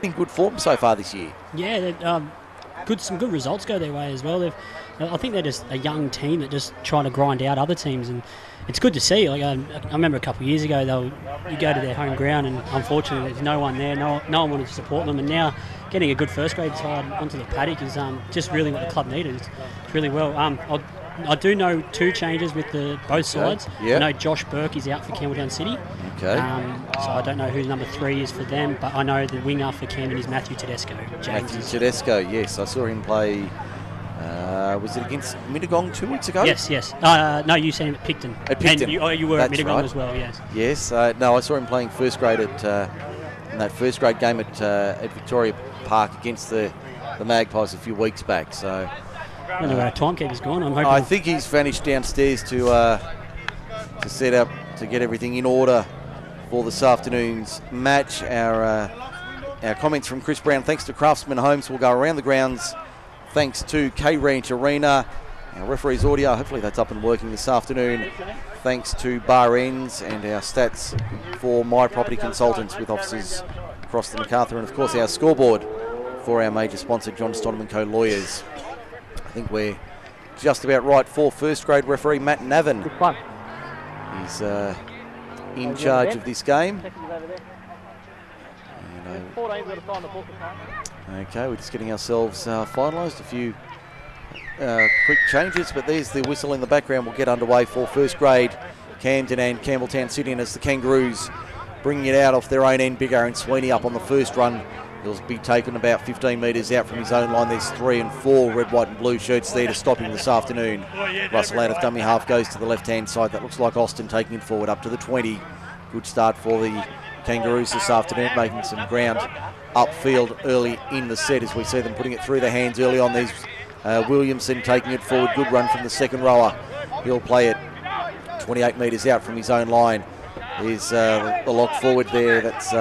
In good form so far this year. Yeah, some good results go their way as well. I think they're just a young team that just trying to grind out other teams, and it's good to see. Like I remember a couple of years ago, you go to their home ground, and unfortunately there's no one there. No one wanted to support them, and now getting a good first grade side onto the paddock is just really what the club needed. It's really well. I do know 2 changes with both sides. Yep. I know Josh Burke is out for Campbelltown City. Okay. So I don't know who number 3 is for them, but I know the winger for Camden is Matthew Tedesco. Matthew Tedesco, yes. I saw him play, was it against Mittagong 2 weeks ago? Yes. No, you seen him at Picton. At Picton. And you were at Mittagong right. as well, yes. Yes. No, I saw him playing first grade in that first grade game at Victoria Park against the Magpies a few weeks back. So I don't know where our timekeeper's gone. I'm hoping. I think he's vanished downstairs to set up to get everything in order for this afternoon's match. Our comments from Chris Browne. Thanks to Craftsman Homes. We'll go around the grounds. Thanks to K-Ranch Arena. Our referee's audio. Hopefully that's up and working this afternoon. Thanks to Bar Ends and our stats for My Property Consultants with offices across the Macarthur, and of course our scoreboard for our major sponsor John Stonham & Co Lawyers. I think we're just about right for first grade referee Matt Navin. Good fun. He's in charge of this game. Okay, we're just getting ourselves finalised. A few quick changes, but there's the whistle in the background. We'll get underway for first grade Camden and Campbelltown City, and as the Kangaroos bringing it out off their own end, Big Aaron Sweeney up on the first run. He'll be taken about 15 metres out from his own line. There's 3 and 4 red, white and blue shirts there to stop him this afternoon. Russell out of dummy half goes to the left-hand side. That looks like Austin taking it forward up to the 20. Good start for the Kangaroos this afternoon, making some ground upfield early in the set as we see them putting it through their hands early on. There's Williamson taking it forward. Good run from the second rower. He'll play it 28 metres out from his own line. There's the lock forward there. That's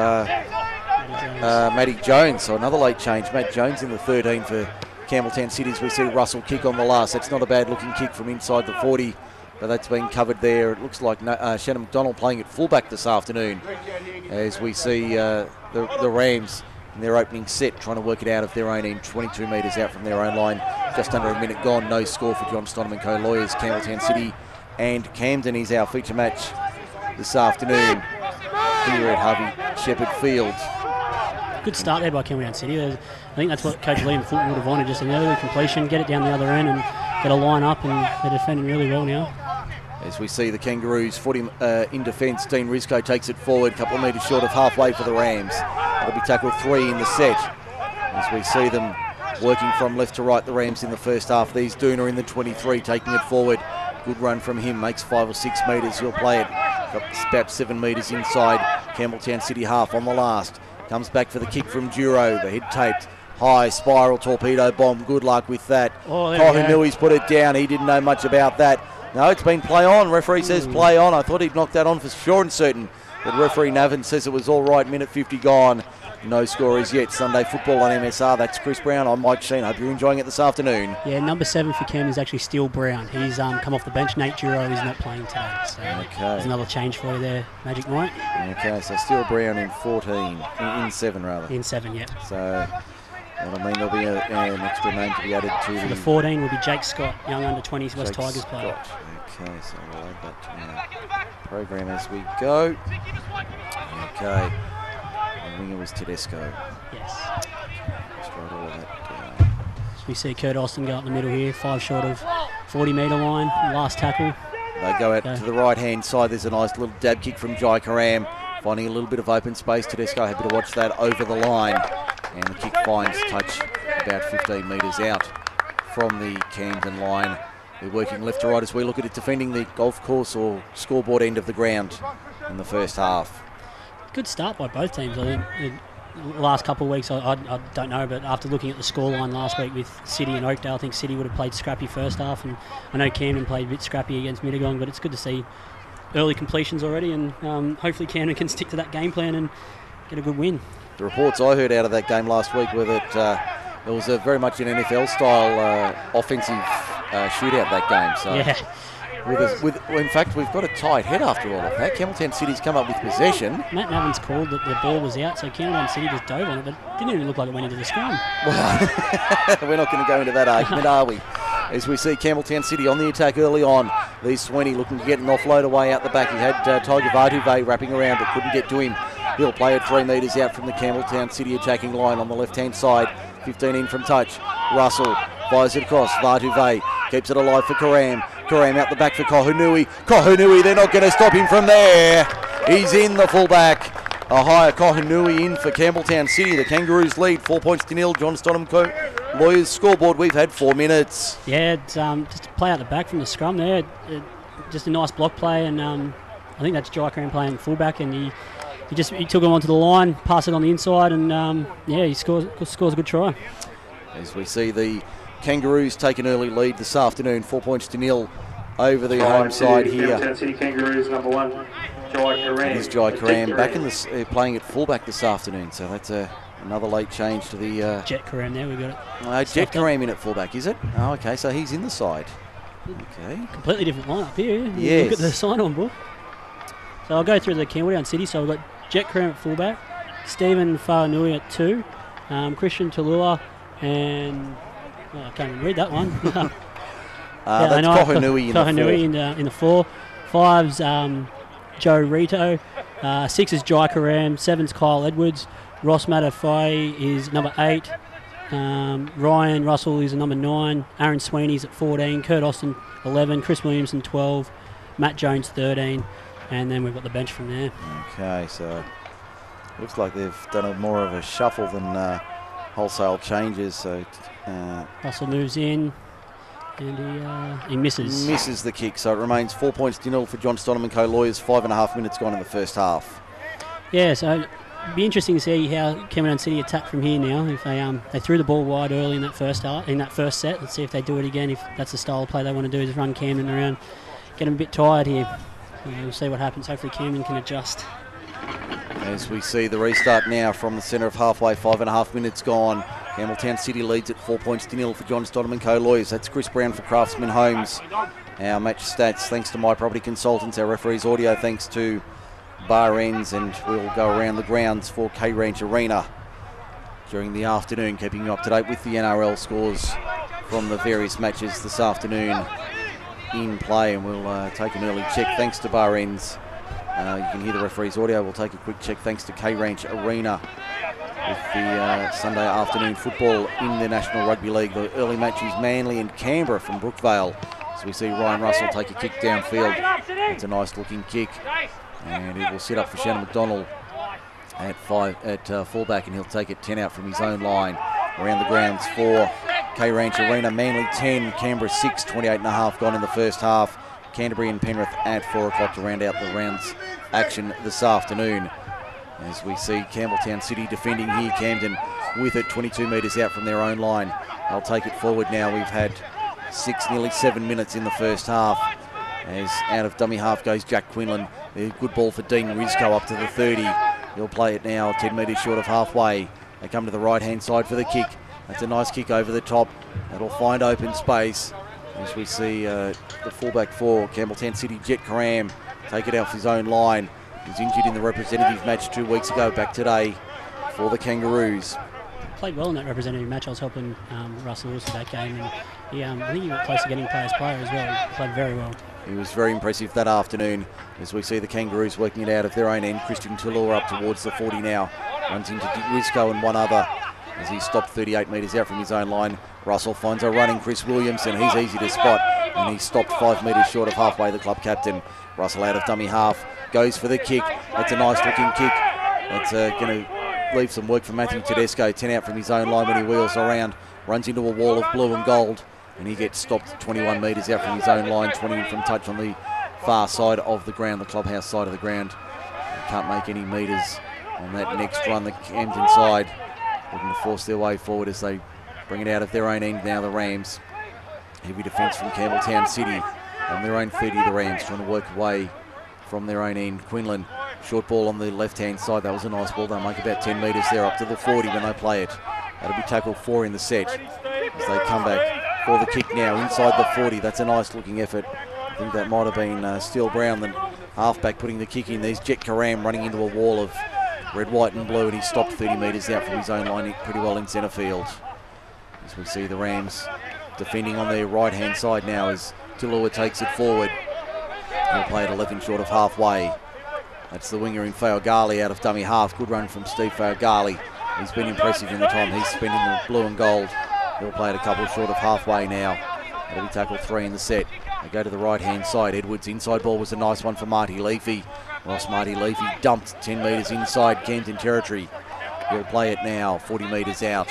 Matty Jones. So another late change. Matt Jones in the 13 for Campbelltown City as we see Russell kick on the last. That's not a bad looking kick from inside the 40, but that's been covered there. It looks like Shannon McDonald playing at fullback this afternoon as we see the Rams in their opening set trying to work it out of their own end. 22 metres out from their own line. Just under a minute gone. No score for John Stonham & Co Lawyers. Campbelltown City and Camden is our feature match this afternoon here at Harvey Shepherd Field. Good start there by Campbelltown City. I think that's what Coach Liam Fulton would have wanted, just an early completion, get it down the other end and get a line up, and they're defending really well now. As we see the Kangaroos 40 in defence, Dean Risco takes it forward, a couple of metres short of halfway for the Rams. That'll be tackle 3 in the set. As we see them working from left to right, the Rams in the first half. These Dooner in the 23 taking it forward. Good run from him, makes 5 or 6 metres. He'll play it about 7 metres inside Campbelltown City half on the last. Comes back for the kick from Duro. The head taped high, spiral torpedo bomb. Good luck with that. Kohanui's put it down. He didn't know much about that. No, it's been play on. Referee says play on. I thought he'd knocked that on for sure and certain. But referee Navin says it was all right. Minute 50 gone. No score as yet. Sunday football on MSR. That's Chris Browne. I'm Mike Shean. Hope you're enjoying it this afternoon. Yeah, number 7 for Cam is actually Steele Brown. He's come off the bench. Nate Duro is not playing today. So there's another change for you there, Magic Mike. Okay, so Steele Brown in 14. In 7, rather. In 7, yeah. So that'll mean there'll be an extra name to be added to the 14 will be Jake Scott, young under-20s West Tigers player. Okay, so we'll add that to our program as we go. Okay. The winger was Tedesco. Yes. Just write all of that down. So we see Kurt Austin go up the middle here, 5 short of 40-metre line, last tackle. They go out to the right-hand side. There's a nice little dab kick from Jai Karam, finding a little bit of open space. Tedesco happy to watch that over the line. And the kick finds touch about 15 metres out from the Camden line. They're working left to right as we look at it, defending the golf course or scoreboard end of the ground in the first half. Good start by both teams. I think the last couple of weeks, I don't know, but after looking at the scoreline last week with City and Oakdale, I think City would have played scrappy first half, and I know Camden played a bit scrappy against Mittagong, but it's good to see early completions already, and hopefully Camden can stick to that game plan and get a good win. The reports I heard out of that game last week were that it was very much an NFL-style offensive shootout, that game. So yeah, In fact, we've got a tight head after all of that. Campbelltown City's come up with possession. Matt Navins called that the ball was out, so Campbelltown City just dove on it, but it didn't even look like it went into the scrum. Well, we're not going to go into that argument, are we? As we see Campbelltown City on the attack early on. Lee Sweeney looking to get an offload away out the back. He had Tiger Vartuve wrapping around, but couldn't get to him. He'll play it 3 metres out from the Campbelltown City attacking line on the left-hand side. 15 in from touch. Russell fires it across. Vartuve keeps it alive for Karam. Karam out the back for Kohunui. Kohunui, they're not going to stop him from there. He's in, the fullback. A higher Kohunui in for Campbelltown City. The Kangaroos lead 4 points to nil. John Stonham Lawyers scoreboard. We've had 4 minutes. Yeah, it's, just a play out the back from the scrum there. Just a nice block play, and I think that's Jai Karam playing fullback, and he took him onto the line, passed it on the inside, and he scores a good try. As we see the Kangaroos take an early lead this afternoon, 4 points to nil over the home side here. Campbelltown City Kangaroos number 1, Jai Karam. Here's Jai Karam back in the playing at fullback this afternoon, so that's another late change to the Jet Karam there. We got it. Jet Karam in at fullback, is it? Oh, okay, so he's in the side. Okay. Completely different lineup here. Yes. Look at the sign-on book. So I'll go through the Campbelltown City. So we've got Jet Karam at fullback, Stephen Faanui at 2, Christian Talua, and I can't even read that one. That's Kohunui in the 4. 5's Joe Rito. 6 is Jai Karam. 7's Kyle Edwards. Ross Matafai is number 8. Ryan Russell is number 9. Aaron Sweeney's at 14. Kurt Austin 11. Chris Williamson 12. Matt Jones 13. And then we've got the bench from there. Okay, so looks like they've done more of a shuffle than wholesale changes. So Russell moves in, and he misses. Misses the kick, so it remains 4 points to nil for John Stonham and Co. Lawyers. 5.5 minutes gone in the first half. Yeah, so it'd be interesting to see how Campbelltown City attack from here now. If they threw the ball wide early in that first set, let's see if they do it again. If that's the style of play they want to do, is run Camden around, get them a bit tired here. We'll see what happens. Hopefully Camden can adjust. As we see the restart now from the centre of halfway, 5.5 minutes gone. Campbelltown City leads at 4 points to nil for John Stonham and Co. Lawyers. That's Chris Browne for Craftsman Homes. Our match stats thanks to My Property Consultants. Our referees audio thanks to Bar Ends, and we'll go around the grounds for K Ranch Arena during the afternoon, keeping you up to date with the NRL scores from the various matches this afternoon in play, and we'll take an early check thanks to Bar Ends. You can hear the referee's audio. We'll take a quick check thanks to K Ranch Arena with the Sunday afternoon football in the National Rugby League. The early match is Manly and Canberra from Brookvale. So we see Ryan Russell take a kick downfield. It's a nice looking kick, and it will sit up for Shannon McDonald at fullback, and he'll take it 10 out from his own line. Around the grounds for K Ranch Arena, Manly 10, Canberra 6, 28.5 gone in the first half. Canterbury and Penrith at 4 o'clock to round out the rounds action this afternoon. As we see Campbelltown City defending here, Camden with it 22 metres out from their own line. They'll take it forward now. We've had nearly 7 minutes in the first half. As out of dummy half goes Jack Quinlan. A good ball for Dean Rizzo up to the 30. He'll play it now 10 metres short of halfway. They come to the right-hand side for the kick. That's a nice kick over the top. That'll find open space. As we see the fullback for Campbelltown City, Jet Karam, take it off his own line. He was injured in the representative match 2 weeks ago, back today for the Kangaroos. Played well in that representative match. I was helping Russell Lewis with that game, and I think he got close to getting players player as well. He played very well. He was very impressive that afternoon. As we see the Kangaroos working it out of their own end. Christian Tulua up towards the 40 now. Runs into Rizzo and one other as he stopped 38 metres out from his own line. Russell finds a running Chris Williamson. He's easy to spot, and he stopped 5 metres short of halfway, the club captain. Russell out of dummy half, goes for the kick. That's a nice looking kick. That's going to leave some work for Matthew Tedesco. 10 out from his own line when he wheels around. Runs into a wall of blue and gold, and he gets stopped 21 metres out from his own line. 20 in from touch on the far side of the ground, the clubhouse side of the ground. They can't make any metres on that next run. The Camden side looking to force their way forward as they bring it out of their own end now, the Rams. Heavy defence from Campbelltown City on their own 30, the Rams trying to work away from their own end. Quinlan, short ball on the left-hand side. That was a nice ball. They'll make about 10 metres there up to the 40 when they play it. That'll be tackle 4 in the set as they come back for the kick now inside the 40. That's a nice looking effort. think that might have been Steele Browne, the halfback, putting the kick in. There's Jet Karam running into a wall of red, white and blue, and he stopped 30 metres out from his own line pretty well in centre field. As we see the Rams defending on their right-hand side now as Tulua takes it forward. He'll play at 11 short of halfway. That's the winger in Faugali out of dummy half. Good run from Steve Faugali. He's been impressive in the time he's spent in the blue and gold. He'll play at a couple short of halfway now. That'll be tackle 3 in the set. They go to the right-hand side. Edwards' inside ball was a nice one for Marty Leafy. Whilst Marty Leafy dumped 10 metres inside Camden territory. He'll play it now, 40 metres out.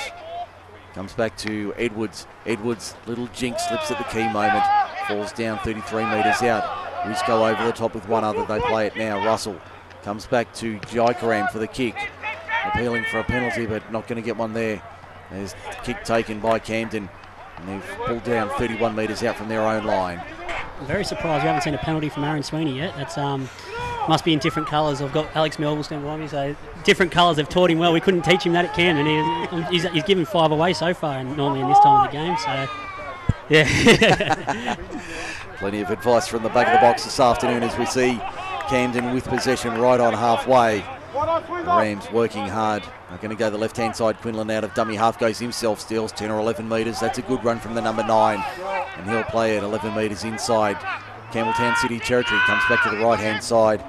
Comes back to Edwards. Edwards, little jinx, slips at the key moment. Falls down 33 metres out. Risco over the top with one other. They play it now. Russell comes back to Jaikaram for the kick. Appealing for a penalty, but not going to get one there. There's the kick taken by Camden. And they've pulled down 31 metres out from their own line. I'm very surprised we haven't seen a penalty from Aaron Sweeney yet. That's must be in different colours. I've got Alex Melville standing behind me, so different colours have taught him well. We couldn't teach him that at Camden. He's given 5 away so far, and normally in this time of the game, so yeah. Plenty of advice from the back of the box this afternoon as we see Camden with possession right on halfway. The Rams working hard. They're going to go the left-hand side. Quinlan out of dummy half goes himself, steals 10 or 11 metres. That's a good run from the number 9. And he'll play at 11 metres inside Campbelltown City territory. Comes back to the right-hand side.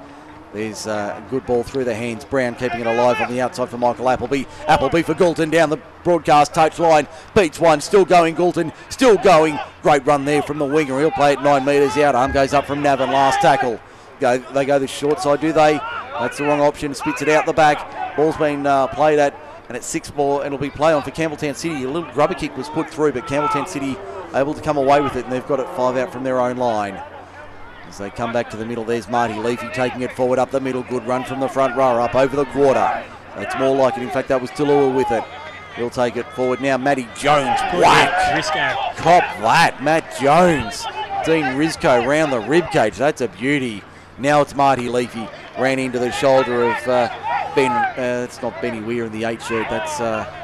There's a good ball through the hands. Brown keeping it alive on the outside for Michael Appleby. Appleby for Goulton down the broadcast touchline. Beats one. Still going Goulton. Still going. Great run there from the winger. He'll play at 9 metres out. Arm goes up from Navin. Last tackle. They go the short side, do they? That's the wrong option. Spits it out the back. Ball's been played at, and it's 6 ball, and it'll be play on for Campbelltown City. A little grubber kick was put through, but Campbelltown City able to come away with it, and they've got it 5 out from their own line. As they come back to the middle, there's Marty Leafy taking it forward up the middle. Good run from the front rower up over the quarter. That's more like it. In fact, that was Tulua with it. He'll take it forward now. Matty Jones. Whack! Risco. Cop that. Matt Jones. Dean Risco round the ribcage. That's a beauty. Now it's Marty Leafy. Ran into the shoulder of Ben. It's not Benny Weir in the 8 shirt. That's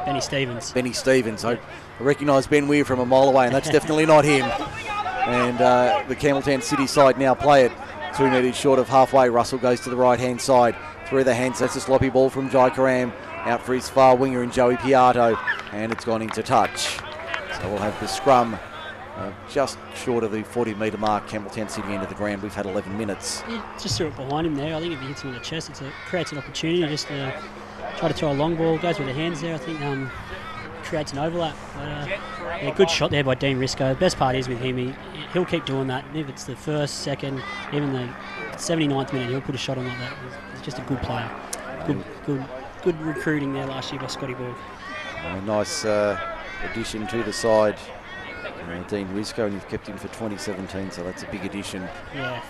Benny Stevens. Benny Stevens. I recognise Ben Weir from a mile away, and that's definitely not him. And the Campbelltown City side now play it 2 metres short of halfway. Russell goes to the right-hand side. Through the hands. That's a sloppy ball from Jai Karam. Out for his far winger in Joey Piatto. And it's gone into touch. So we'll have the scrum just short of the 40-metre mark. Campbelltown City end of the ground. We've had 11 minutes. Yeah, just threw it behind him there. I think if he hits him in the chest, it creates an opportunity just to try to throw a long ball. Goes with the hands there. I think creates an overlap. But, yeah, good shot there by Dean Risco. The best part is with him, he'll keep doing that. If it's the first, second, even the 79th minute, he'll put a shot on like that. He's just a good player. Good recruiting there last year by Scotty Borg. A nice addition to the side. Dean Risco, and you've kept him for 2017, so that's a big addition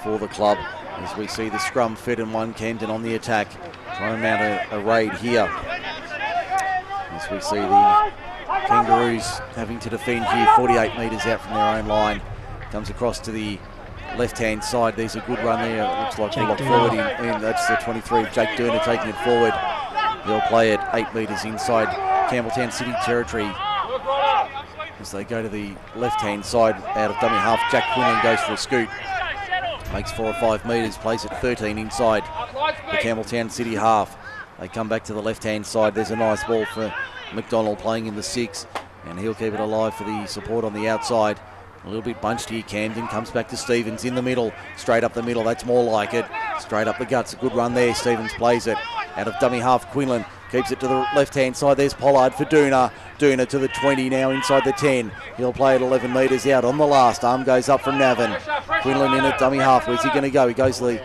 for the club. As we see the scrum fed and one, Camden on the attack, trying to mount a raid here. As we see the Kangaroos having to defend here, 48 metres out from their own line. Comes across to the left-hand side. There's a good run there. It looks like they'll lock forward in. That's the 23, Jake Durner taking it forward. They'll play it 8 metres inside Campbelltown City territory. As they go to the left-hand side, out of dummy half, Jack Quinlan goes for a scoot. Makes 4 or 5 metres, plays at 13 inside the Campbelltown City half. They come back to the left-hand side. There's a nice ball for McDonald playing in the 6, and he'll keep it alive for the support on the outside. A little bit bunched here. Camden comes back to Stevens in the middle, straight up the middle. That's more like it. Straight up the guts. A good run there. Stevens plays it out of dummy half. Quinlan keeps it to the left-hand side. There's Pollard for Dooner. Dooner to the 20 now inside the 10. He'll play at 11 metres out on the last. Arm goes up from Navin. Quinlan in at dummy half. Where's he going to go? He goes to the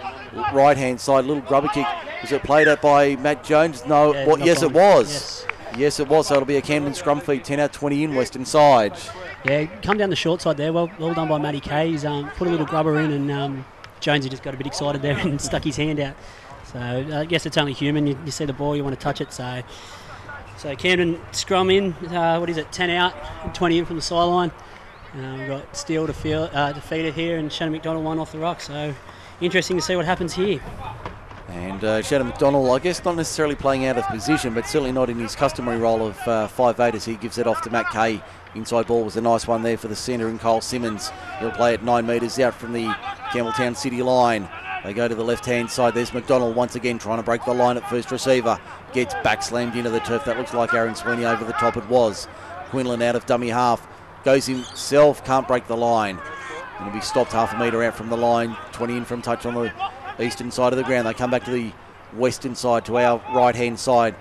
right-hand side. Little grubber kick. Was it played at by Matt Jones? No. Yeah, yes, it was. Yes, it was. So it'll be a Camden scrum feed. 10 out 20 in western side. Yeah, come down the short side there. Well done by Matty Kay. He's put a little grubber in, and Jonesy just got a bit excited there and stuck his hand out. So I guess it's only human. You see the ball, you want to touch it. So Camden scrum in. 10 out, 20 in from the sideline. We've got Steele to feed it here, and Shannon McDonald 1 off the ruck. So interesting to see what happens here. And Shannon McDonald, I guess not necessarily playing out of position, but certainly not in his customary role of 5'8", as he gives it off to Matt Kay. Inside ball was a nice one there for the centre and Cole Simmons. He'll play it 9 metres out from the Campbelltown City line. They go to the left-hand side. There's McDonald once again trying to break the line at first receiver. Gets back slammed into the turf. That looks like Aaron Sweeney over the top. It was. Quinlan out of dummy half. Goes himself. Can't break the line. Going to be stopped half a metre out from the line. 20 in from touch on the eastern side of the ground. They come back to the western side, to our right-hand side.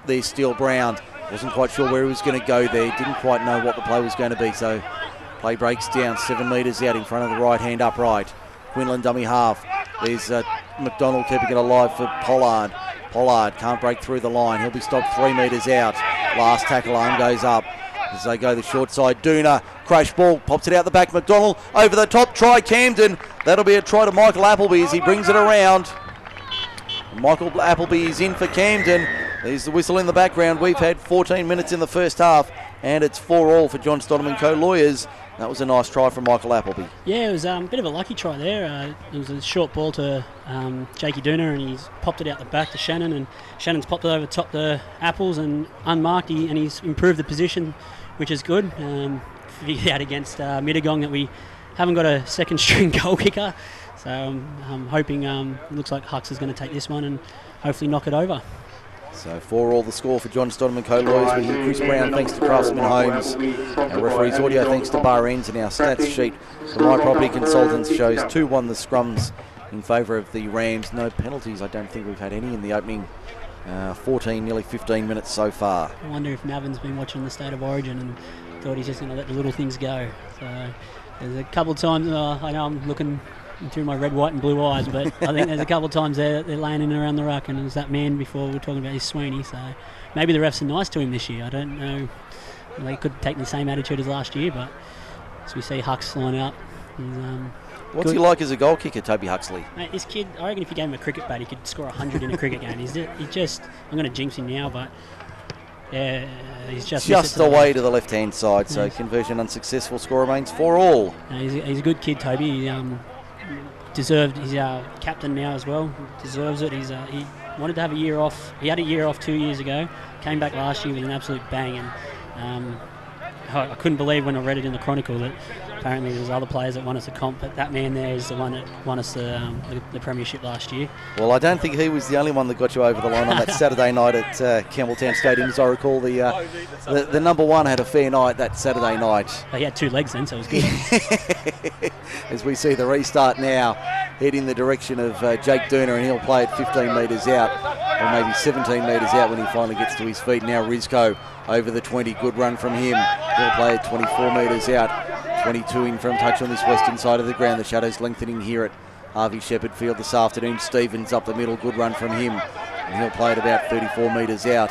There's Steele Brown. Wasn't quite sure where he was going to go there. Didn't quite know what the play was going to be. So play breaks down 7 metres out in front of the right-hand upright. Quinlan dummy half. There's McDonald keeping it alive for Pollard. Pollard can't break through the line. He'll be stopped 3 metres out. Last tackle arm goes up as they go the short side. Dooner, crash ball, pops it out the back. McDonald over the top, try Camden. That'll be a try to Michael Appleby as he brings it around. Michael Appleby is in for Camden. There's the whistle in the background. We've had 14 minutes in the first half, and it's 4-all for John Stodham & Co. Lawyers. That was a nice try from Michael Appleby. Yeah, it was a bit of a lucky try there. It was a short ball to Jakey Dooner, and he's popped it out the back to Shannon, and Shannon's popped it over top the Apples and unmarked, and he's improved the position, which is good. Figured out against Mittagong that we haven't got a second string goal kicker, so I'm hoping it looks like Hux is going to take this one and hopefully knock it over. So 4-all the score for John Stodham & Co. Lawyers. We hear Chris Browne thanks to Craftsman Homes. Our referee's audio thanks to Bar Ends, and our stats sheet for My Property Consultants shows 2-1 the scrums in favour of the Rams. No penalties. I don't think we've had any in the opening 14, nearly 15 minutes so far. I wonder if Navin's been watching the State of Origin and thought he's just going to let the little things go. So there's a couple of times, I know I'm looking through my red, white and blue eyes, but I think there's a couple of times they're laying in around the ruck, and there's that man before we were talking about his Sweeney, so maybe the refs are nice to him this year. I don't know. They could take the same attitude as last year, but as we see Hux line up, what's he like as a goal kicker, Toby Huxley? Mate, this kid, I reckon if you gave him a cricket bat, he could score 100 in a cricket game. He just, I'm going to jinx him now, but yeah, he's just away to the left-hand side, so conversion unsuccessful. Score remains 4-all. He's a good kid, Toby. He deserved. He's captain now as well. Deserves it. He wanted to have a year off. He had a year off 2 years ago. Came back last year with an absolute bang, and I couldn't believe when I read it in the Chronicle that apparently there's other players that won us a comp, but that man there is the one that won us the premiership last year. Well, I don't think he was the only one that got you over the line on that Saturday night at Campbelltown Stadium. As I recall, the number one had a fair night that Saturday night. He had 2 legs then, so it was good. As we see the restart now, head in the direction of Jake Dooner, and he'll play it 15 metres out, or maybe 17 metres out when he finally gets to his feet. Now Rizko over the 20, good run from him. He'll play it 24 metres out. 22 in from touch on this western side of the ground. The shadows lengthening here at Harvey Shepherd Field this afternoon. Stevens up the middle, good run from him, and he'll play it about 34 metres out.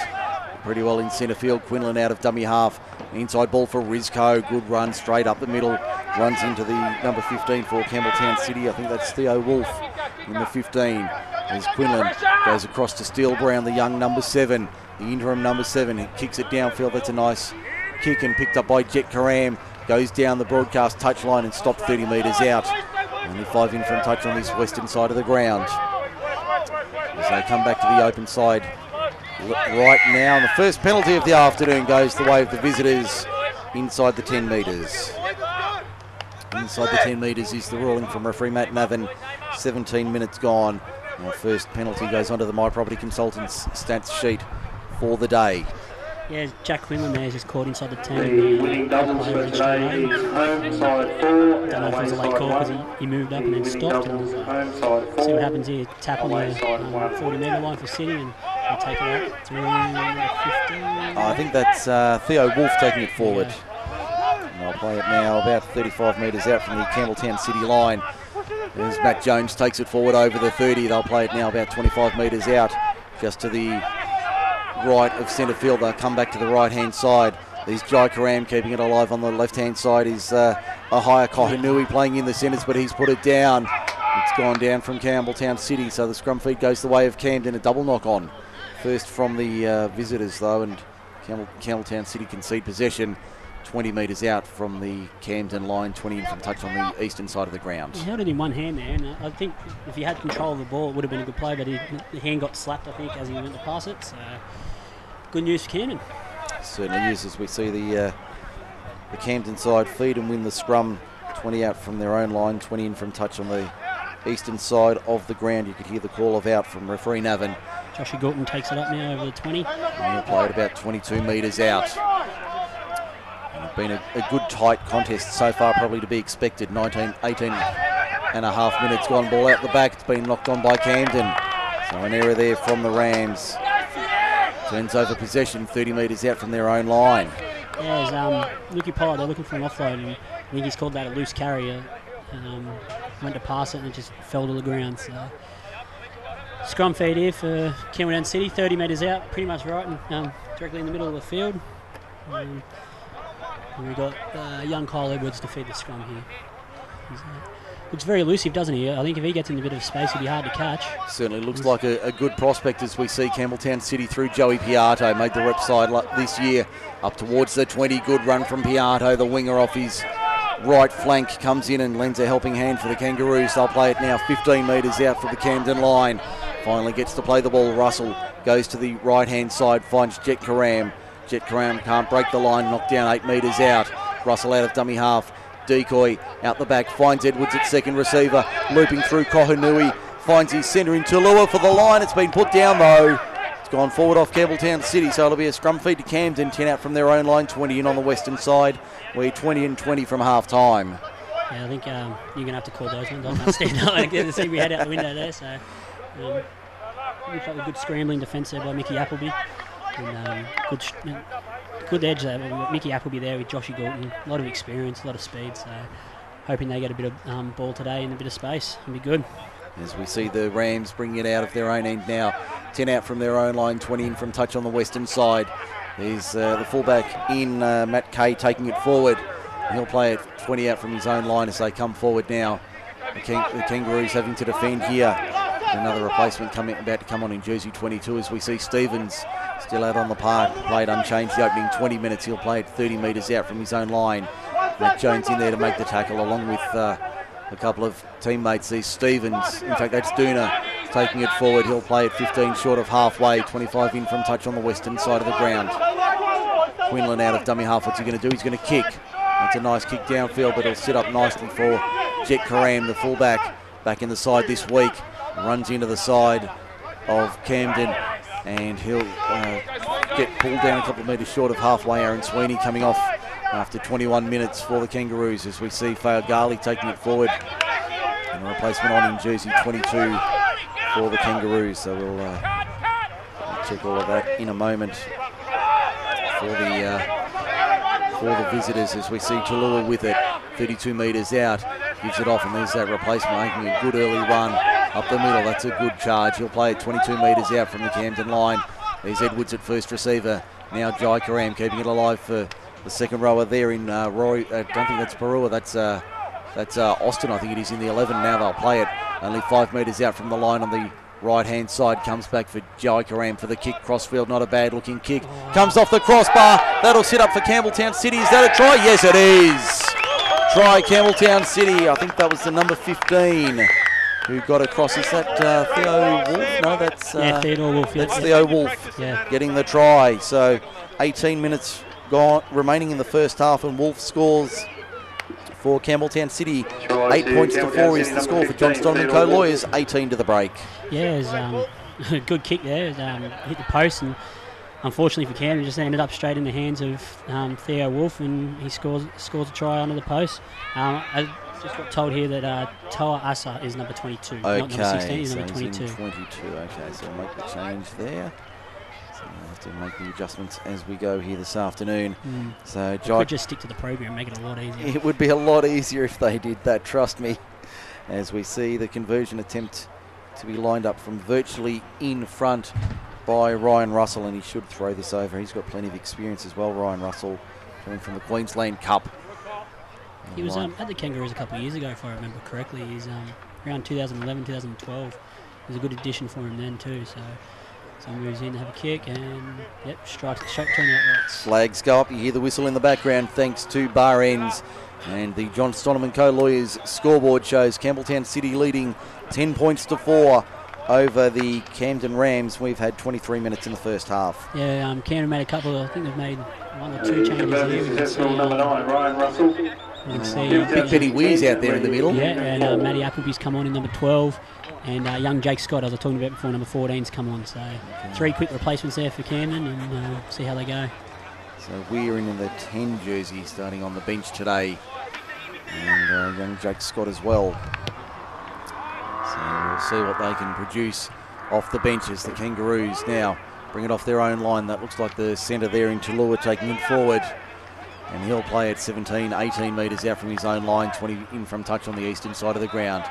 Pretty well in centre field. Quinlan out of dummy half. Inside ball for Rizko, good run straight up the middle. Runs into the number 15 for Campbelltown City. I think that's Theo Wolf in the 15. As Quinlan goes across to Steele Brown, the young number 7, the interim number 7. He kicks it downfield. That's a nice kick, and picked up by Jet Karam. Goes down the broadcast touchline and stopped 30 metres out. Only 5 in from touch on this western side of the ground. As they come back to the open side right now, and the first penalty of the afternoon goes the way of the visitors inside the 10 metres. Inside the 10 metres is the ruling from referee Matt Navin. 17 minutes gone. Our first penalty goes onto the My Property Consultants stats sheet for the day. Yeah, Jack Quinlan there is just caught inside the 10. The winning doubles for today is home side 4. Don't know if it was a late call because he moved up and then stopped. And home side 4. See what happens here. Tap on the 40 metre line for City, and they'll take it out through 15. I think that's Theo Wolf taking it forward. Yeah. And they'll play it now about 35 metres out from the Campbelltown City line. As Matt Jones takes it forward over the 30. They'll play it now about 25 metres out, just to the right of centre field. They'll come back to the right hand side. There's Jai Karam keeping it alive on the left hand side. Is Ahaya Kohanui playing in the centres, but he's put it down. It's gone down from Campbelltown City, so the scrum feed goes the way of Camden. A double knock on first from the visitors though, and Campbelltown City concede possession. 20 metres out from the Camden line, 20 in from touch on the eastern side of the ground. He held it in one hand there, and I think if he had control of the ball, it would have been a good play, but the hand got slapped, I think, as he went to pass it. So good news for Camden. Certainly is, as we see the Camden side feed and win the scrum, 20 out from their own line, 20 in from touch on the eastern side of the ground. You could hear the call of out from referee Navin. Joshie Gorton takes it up now over the 20. And he'll play it about 22 metres out. And it's been a good tight contest so far, probably to be expected. 18 and a half minutes gone, ball out the back. It's been knocked on by Camden. So an error there from the Rams. Turns over possession 30 metres out from their own line. Yeah, Lukey Pollard, they're looking for an offload, and I think he's called that a loose carrier. Went to pass it and it just fell to the ground. So scrum feed here for Campbelltown City, 30 metres out, pretty much right, and directly in the middle of the field. And we've got young Kyle Edwards to feed the scrum here. Looks very elusive, doesn't he? I think if he gets in a bit of space, he'll be hard to catch. Certainly looks like a good prospect as we see Campbelltown City through Joey Piatto. Made the rep side this year up towards the 20. Good run from Piatto, the winger off his right flank, comes in and lends a helping hand for the Kangaroos. They'll play it now 15 metres out for the Camden line. Finally gets to play the ball. Russell goes to the right-hand side, finds Jet Karam. Jet Karam can't break the line, knocked down 8 metres out. Russell out of dummy half. Decoy out the back, finds Edwards at second receiver, looping through Kohanui, finds his centre in Tulua for the line. It's been put down though. It's gone forward off Campbelltown City, so it'll be a scrum feed to Camden, 10 out from their own line, 20 in on the western side. We're 20 and 20 from half time. Yeah, I think you're going to have to call those ones. I can't stand up and get to see we had out the window there. So looks like a good scrambling defence there by Mickey Appleby. And good edge there. We've got Mickey Appleby there with Joshie Gorton. A lot of experience, a lot of speed. So hoping they get a bit of ball today and a bit of space. It'll be good. As we see the Rams bringing it out of their own end now. 10 out from their own line, 20 in from touch on the western side. There's the fullback in, Matt Kay, taking it forward. He'll play it 20 out from his own line as they come forward now. The Kangaroos having to defend here. Another replacement about to come on in jersey 22 as we see Stevens still out on the park. Played unchanged the opening 20 minutes. He'll play it 30 metres out from his own line. Matt Jones in there to make the tackle along with a couple of teammates. There's Stevens. In fact, that's Duna taking it forward. He'll play it 15 short of halfway. 25 in from touch on the western side of the ground. Quinlan out of dummy half. What's he going to do? He's going to kick. That's a nice kick downfield, but it'll sit up nicely for Jet Karam, the fullback, back in the side this week. Runs into the side of Camden, and he'll get pulled down a couple of metres short of halfway. Aaron Sweeney coming off after 21 minutes for the Kangaroos as we see Fayal taking it forward. And a replacement on in jersey 22 for the Kangaroos. So we'll check all of that in a moment for the visitors as we see Tulua with it, 32 metres out, gives it off, and there's that replacement making a good early run up the middle. That's a good charge. He'll play it 22 metres out from the Camden line. There's Edwards at first receiver. Now Jai Karam keeping it alive for the second rower there in Roy. I don't think that's Perua. That's Austin. I think it is in the 11. Now they'll play it only 5 metres out from the line on the right-hand side. Comes back for Jai Karam for the kick. Crossfield, not a bad-looking kick. Comes off the crossbar. That'll sit up for Campbelltown City. Is that a try? Yes, it is. Try Campbelltown City. I think that was the number 15 who got across. Is that Theo Wolf? No, that's Theodore Wolf. That's Theo Wolf getting the try. So 18 minutes gone remaining in the first half, and Wolf scores for Campbelltown City. 8 points to 4 is the score for John Stoneman Co-Lawyers. 18 to the break. Yeah, it was a good kick there. It hit the post, and unfortunately for Camden, just ended up straight in the hands of Theo Wolf, and he scores a try under the post. I just got told here that Toa Asa is number 22, not number 16, he's number 22. 22, okay, so we'll make the change there. So we'll have to make the adjustments as we go here this afternoon. So could just stick to the program, make it a lot easier. It would be a lot easier if they did that, trust me. As we see the conversion attempt to be lined up from virtually in front by Ryan Russell, and he should throw this over. He's got plenty of experience as well, Ryan Russell, coming from the Queensland Cup. He was at the Kangaroos a couple of years ago, if I remember correctly. He's around 2011, 2012. It was a good addition for him then too. So So moves in to have a kick and, yep, strikes straight between the outlets. Flags go up. You hear the whistle in the background thanks to bar ends. And the John Stoneman Co-Lawyers scoreboard shows Campbelltown City leading 10 points to 4 over the Camden Rams. We've had 23 minutes in the first half. Yeah, Camden made a couple of, I think they've made 1 or 2 changes here. We can see, number 9, Ryan Russell. we can see Big Betty Weir's out there in the middle. Yeah, and Matty Appleby's come on in number 12. And young Jake Scott, as I was talking about before, number 14's come on. So 3 quick replacements there for Camden, and see how they go. So Weir in the 10 jersey starting on the bench today. And young Jake Scott as well. So we'll see what they can produce off the bench as the Kangaroos now bring it off their own line. That looks like the centre there in Chalua taking it forward. And he'll play at 17, 18 metres out from his own line, 20 in from touch on the eastern side of the ground.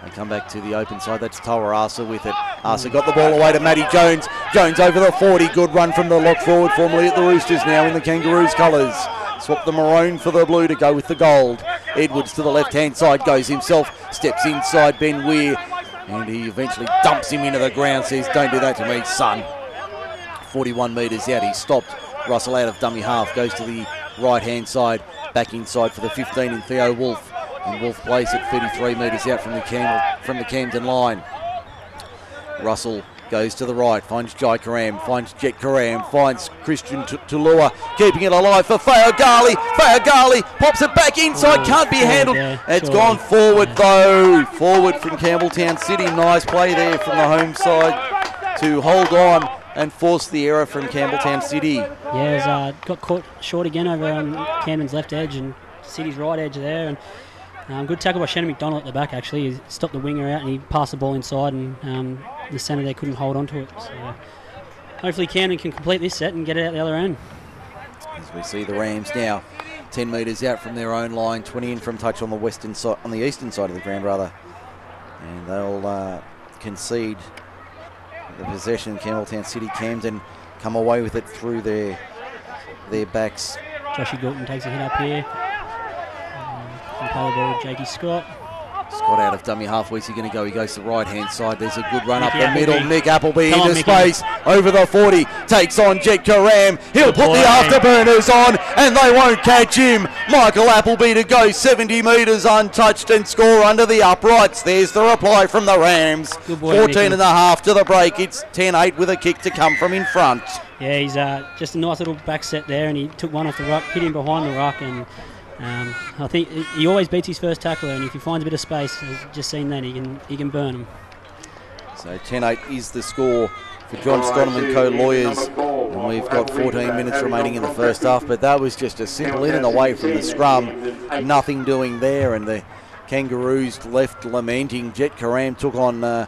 They come back to the open side. That's Toa Asa with it. Asa got the ball away to Matty Jones. Jones over the 40. Good run from the lock forward, formerly at the Roosters, now in the Kangaroos colours. Swap the maroon for the blue to go with the gold. Edwards to the left-hand side, goes himself, steps inside Ben Weir, and he eventually dumps him into the ground, says, don't do that to me, son. 41 metres out, he stopped. Russell out of dummy half, goes to the right-hand side, back inside for the 15 in Theo Wolf. And Wolf plays at 33 metres out from the Camden line. Russell goes to the right, finds Jai Karam, finds Jet Karam, finds Christian Tulua, keeping it alive for Fayargali. Fayargali pops it back inside, can't be handled. It's gone forward though. Forward from Campbelltown City. Nice play there from the home side to hold on and force the error from Campbelltown City. Yeah, got caught short again over on Camden's left edge and City's right edge there. And good tackle by Shannon McDonald at the back, actually. He stopped the winger out and he passed the ball inside, and the centre there couldn't hold on to it. So hopefully Camden can complete this set and get it out the other end. As we see the Rams now 10 metres out from their own line, 20 in from touch on the western side, on the eastern side of the ground rather. And they'll concede the possession. Campbelltown City, Camden come away with it through their backs. Joshy Gulton takes a hit up here. And play the ball with Jakey Scott. Scott out of dummy half. Where's he going to go? He goes to the right-hand side. There's a good run up the middle. Nick Appleby into space. Over the 40. Takes on Jet Karam. He'll put the afterburners on and they won't catch him. Michael Appleby to go 70 metres untouched and score under the uprights. There's the reply from the Rams. 14 and a half to the break. It's 10-8 with a kick to come from in front. Yeah, he's just a nice little back set there, and he took one off the ruck, hit him behind the ruck, and I think he always beats his first tackler, and if he finds a bit of space, as just seen then, he can burn him. So 10-8 is the score for John Stoneman Co-Lawyers, and we've got 14 minutes remaining in the first half, but that was just a simple in and away from the scrum. Nothing doing there, and the Kangaroos left lamenting. Jet Karam took on the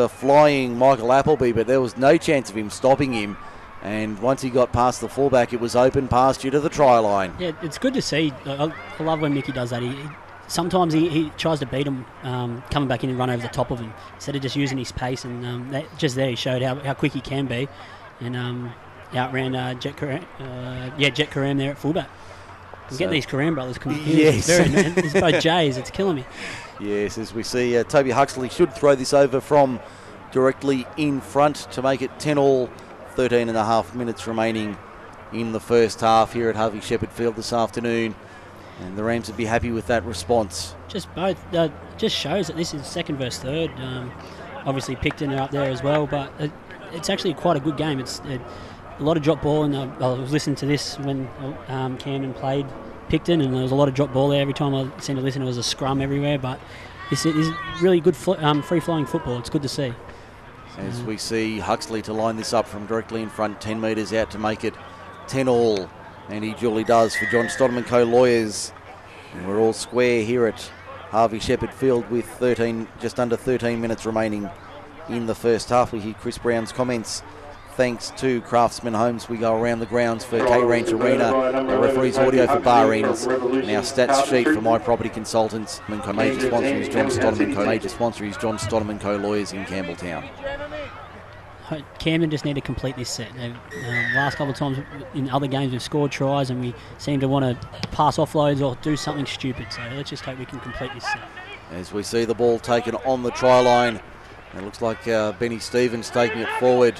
flying Michael Appleby, but there was no chance of him stopping him. And once he got past the fullback, it was open past you to the try line. Yeah, it's good to see. I love when Mickey does that. Sometimes he tries to beat him, coming back in and run over the top of him, instead of just using his pace. And just there he showed how quick he can be. And outran Jet Karam there at fullback. I'm getting these Karam brothers confused. Yes. It's both J's. It's killing me. Yes, as we see Toby Huxley should throw this over from directly in front to make it 10-all. 13 and a half minutes remaining in the first half here at Harvey Shepherd Field this afternoon, and the Rams would be happy with that response. Just shows that this is second versus third. Obviously Picton are up there as well, but it's actually quite a good game. It's a lot of drop ball, and I was listening to this when Camden played Picton, and there was a lot of drop ball there. Every time I seemed to listen, there was a scrum everywhere, but this is really good free-flowing football. It's good to see. As we see Huxley to line this up from directly in front, 10 metres out to make it 10-all. And he duly does for John Stoneman Co-Lawyers. And we're all square here at Harvey Shepherd Field with just under 13 minutes remaining in the first half. We hear Chris Browne's comments. Thanks to Craftsman Homes, we go around the grounds for K-Ranch Arena, our referee's audio for bar ends, and our stats sheet for My Property Consultants. Major sponsor is John Stoneman Co-Lawyers in Campbelltown. Camden just need to complete this set. Last couple of times in other games we've scored tries and we seem to want to pass offloads or do something stupid. So let's just hope we can complete this set. As we see the ball taken on the try line, It looks like Benny Stevens taking it forward.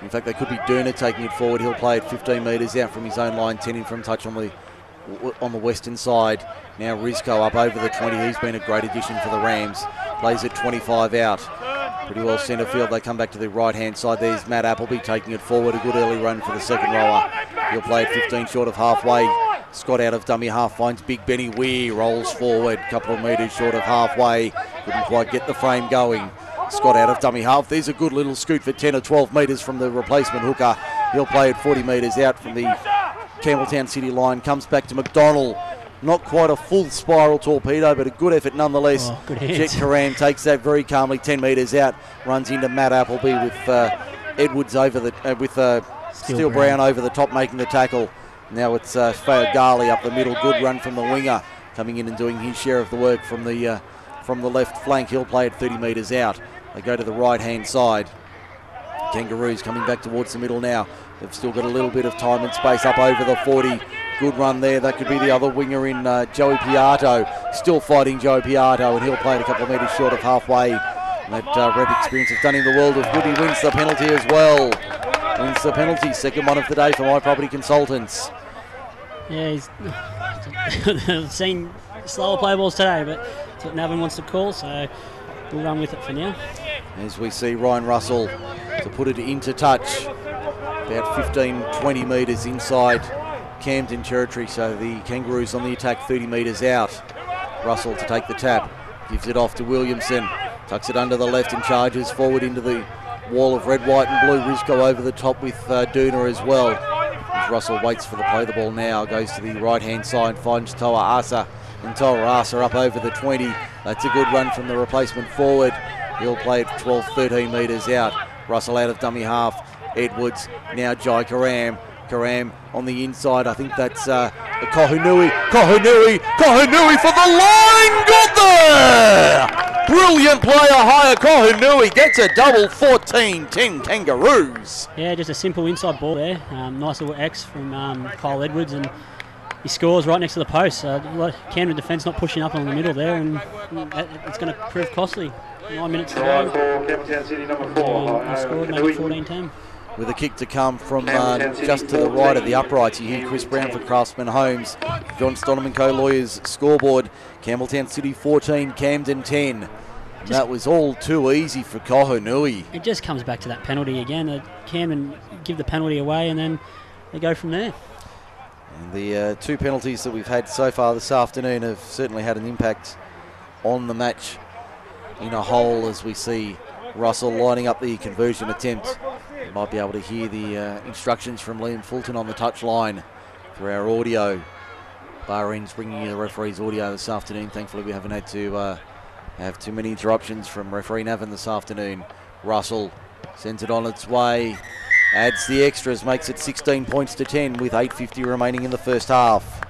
In fact, they could be Dooner taking it forward. He'll play it 15 metres out from his own line, 10 in from touch on the western side. Now Rizko up over the 20. He's been a great addition for the Rams. Plays it 25 out. Pretty well centre field. They come back to the right-hand side. There's Matt Appleby taking it forward. A good early run for the second rower. He'll play it 15 short of halfway. Scott out of dummy half finds Big Benny Weir. Rolls forward. A couple of metres short of halfway. Couldn't quite get the frame going. Scott out of dummy half. There's a good little scoot for 10 or 12 metres from the replacement hooker. He'll play it 40 metres out from the Campbelltown City line. Comes back to McDonald. Not quite a full spiral torpedo, but a good effort nonetheless. Oh, good Jet Karam takes that very calmly 10 metres out. Runs into Matt Appleby with Edwards over the with Steele Brown over the top making the tackle. Now it's Fayard up the middle. Good run from the winger coming in and doing his share of the work from the left flank. He'll play it 30 metres out. They go to the right-hand side. Kangaroos coming back towards the middle now. They've still got a little bit of time and space up over the 40. Good run there. That could be the other winger in Joey Piatto. Still fighting Joey Piatto, and he'll play it a couple of metres short of halfway. And that rep experience has done him the world of good. He wins the penalty as well. Wins the penalty. Second one of the day for My Property Consultants. Yeah, he's seen slower play balls today, but that's what Navin wants to call, so we'll run with it for now. As we see Ryan Russell to put it into touch. About 15-20 metres inside Camden territory, so the Kangaroos on the attack 30 metres out. Russell to take the tap, gives it off to Williamson, tucks it under the left and charges forward into the wall of red, white and blue. Rizko over the top with Dooner as well. As Russell waits for the play the ball now, goes to the right hand side, finds Toa Asa, and Toa Asa up over the 20. That's a good run from the replacement forward. He'll play it 12-13 metres out. Russell out of dummy half. Edwards, now Jai Karam. Karam on the inside. I think that's Kohunui. Kohunui for the line. Got there! Brilliant player higher. Kohunui gets a double. 14-10 Kangaroos. Yeah, just a simple inside ball there. Nice little X from Kyle Edwards, and he scores right next to the post. Camden defence not pushing up on the middle there, and it's going to prove costly. 9 minutes to go. He scored, made it 14-10. With a kick to come from just to the right of the uprights. You hear Chris Browne for Craftsman Homes. John Stonham & Co. Lawyers scoreboard. Campbelltown City 14, Camden 10. That was all too easy for Kohunui. It just comes back to that penalty again. Camden give the penalty away and then they go from there. And the two penalties that we've had so far this afternoon have certainly had an impact on the match in a whole, as we see Russell lining up the conversion attempt. You might be able to hear the instructions from Liam Fulton on the touchline through our audio. Bahrain's bringing you the referee's audio this afternoon. Thankfully, we haven't had to have too many interruptions from referee Navin this afternoon. Russell sends it on its way, adds the extras, makes it 16 points to 10 with 8:50 remaining in the first half.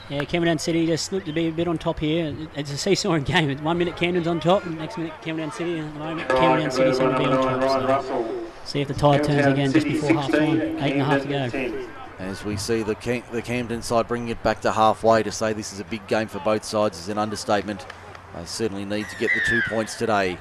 Yeah, Campbelltown City just looked to be a bit on top here. It's a seesawing game. 1 minute Camden's on top, and next minute Campbelltown City. At the moment, Campbelltown City seem to be on top. So see if the tide turns again just before half time. 8.5 to go. As we see the Camden side bringing it back to halfway, to say this is a big game for both sides is an understatement. They certainly need to get the 2 points today.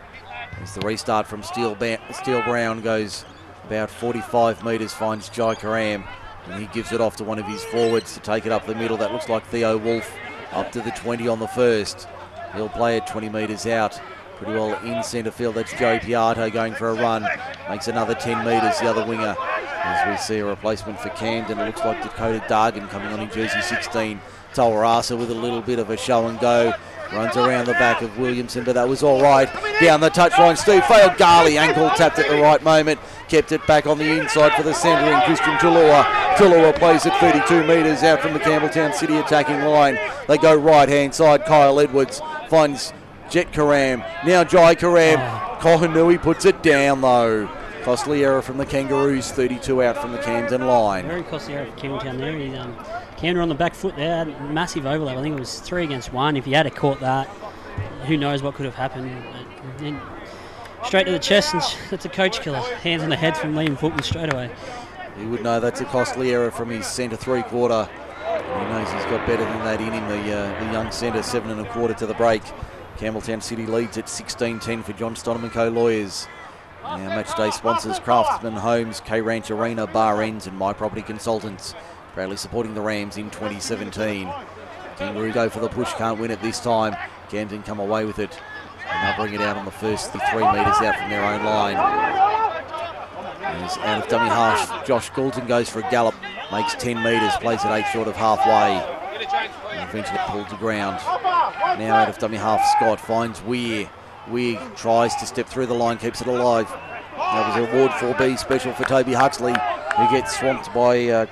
As the restart from Steele Brown goes about 45 metres, finds Jai Karam, and he gives it off to one of his forwards to take it up the middle. That looks like Theo Wolf up to the 20 on the first. He'll play it 20 metres out. Pretty well in centre field. That's Joey Piatto going for a run. Makes another 10 metres, the other winger. As we see a replacement for Camden, it looks like Dakota Dargan coming on in jersey 16. Tawarasa with a little bit of a show and go. Runs around the back of Williamson, but that was all right. Down the touchline, Steve failed. Garley ankle tapped at the right moment. Kept it back on the inside for the centre in Christian Tulua. Tulua plays it 32 metres out from the Campbelltown City attacking line. They go right-hand side. Kyle Edwards finds Jet Karam. Now Jai Karam. Kohunui puts it down though. Costly error from the Kangaroos. 32 out from the Camden line. Very costly error for Campbelltown there. Camden on the back foot there. Massive overlap. I think it was 3 against 1. If he had caught that, who knows what could have happened. Then straight to the chest, and that's a coach killer. Hands on the head from Liam Fulton straight away. He would know that's a costly error from his centre 3/4. He knows he's got better than that in him. The young centre, 7 1/4 to the break. Campbelltown City leads at 16-10 for John Stonham & Co. Lawyers. Now, match day sponsors Craftsman Homes, K-Ranch Arena, Bar Ends and My Property Consultants, proudly supporting the Rams in 2017. Kangaroo go for the push, can't win it this time. Camden come away with it, and they'll bring it out on the first 3 metres out from their own line. As out of dummy half, Josh Goulton goes for a gallop, makes 10 metres, plays it 8 short of halfway, and eventually pulled to ground. Now out of dummy half, Scott finds Weir. Weir tries to step through the line, keeps it alive. That was a Ward 4B special for Toby Huxley, who gets swamped by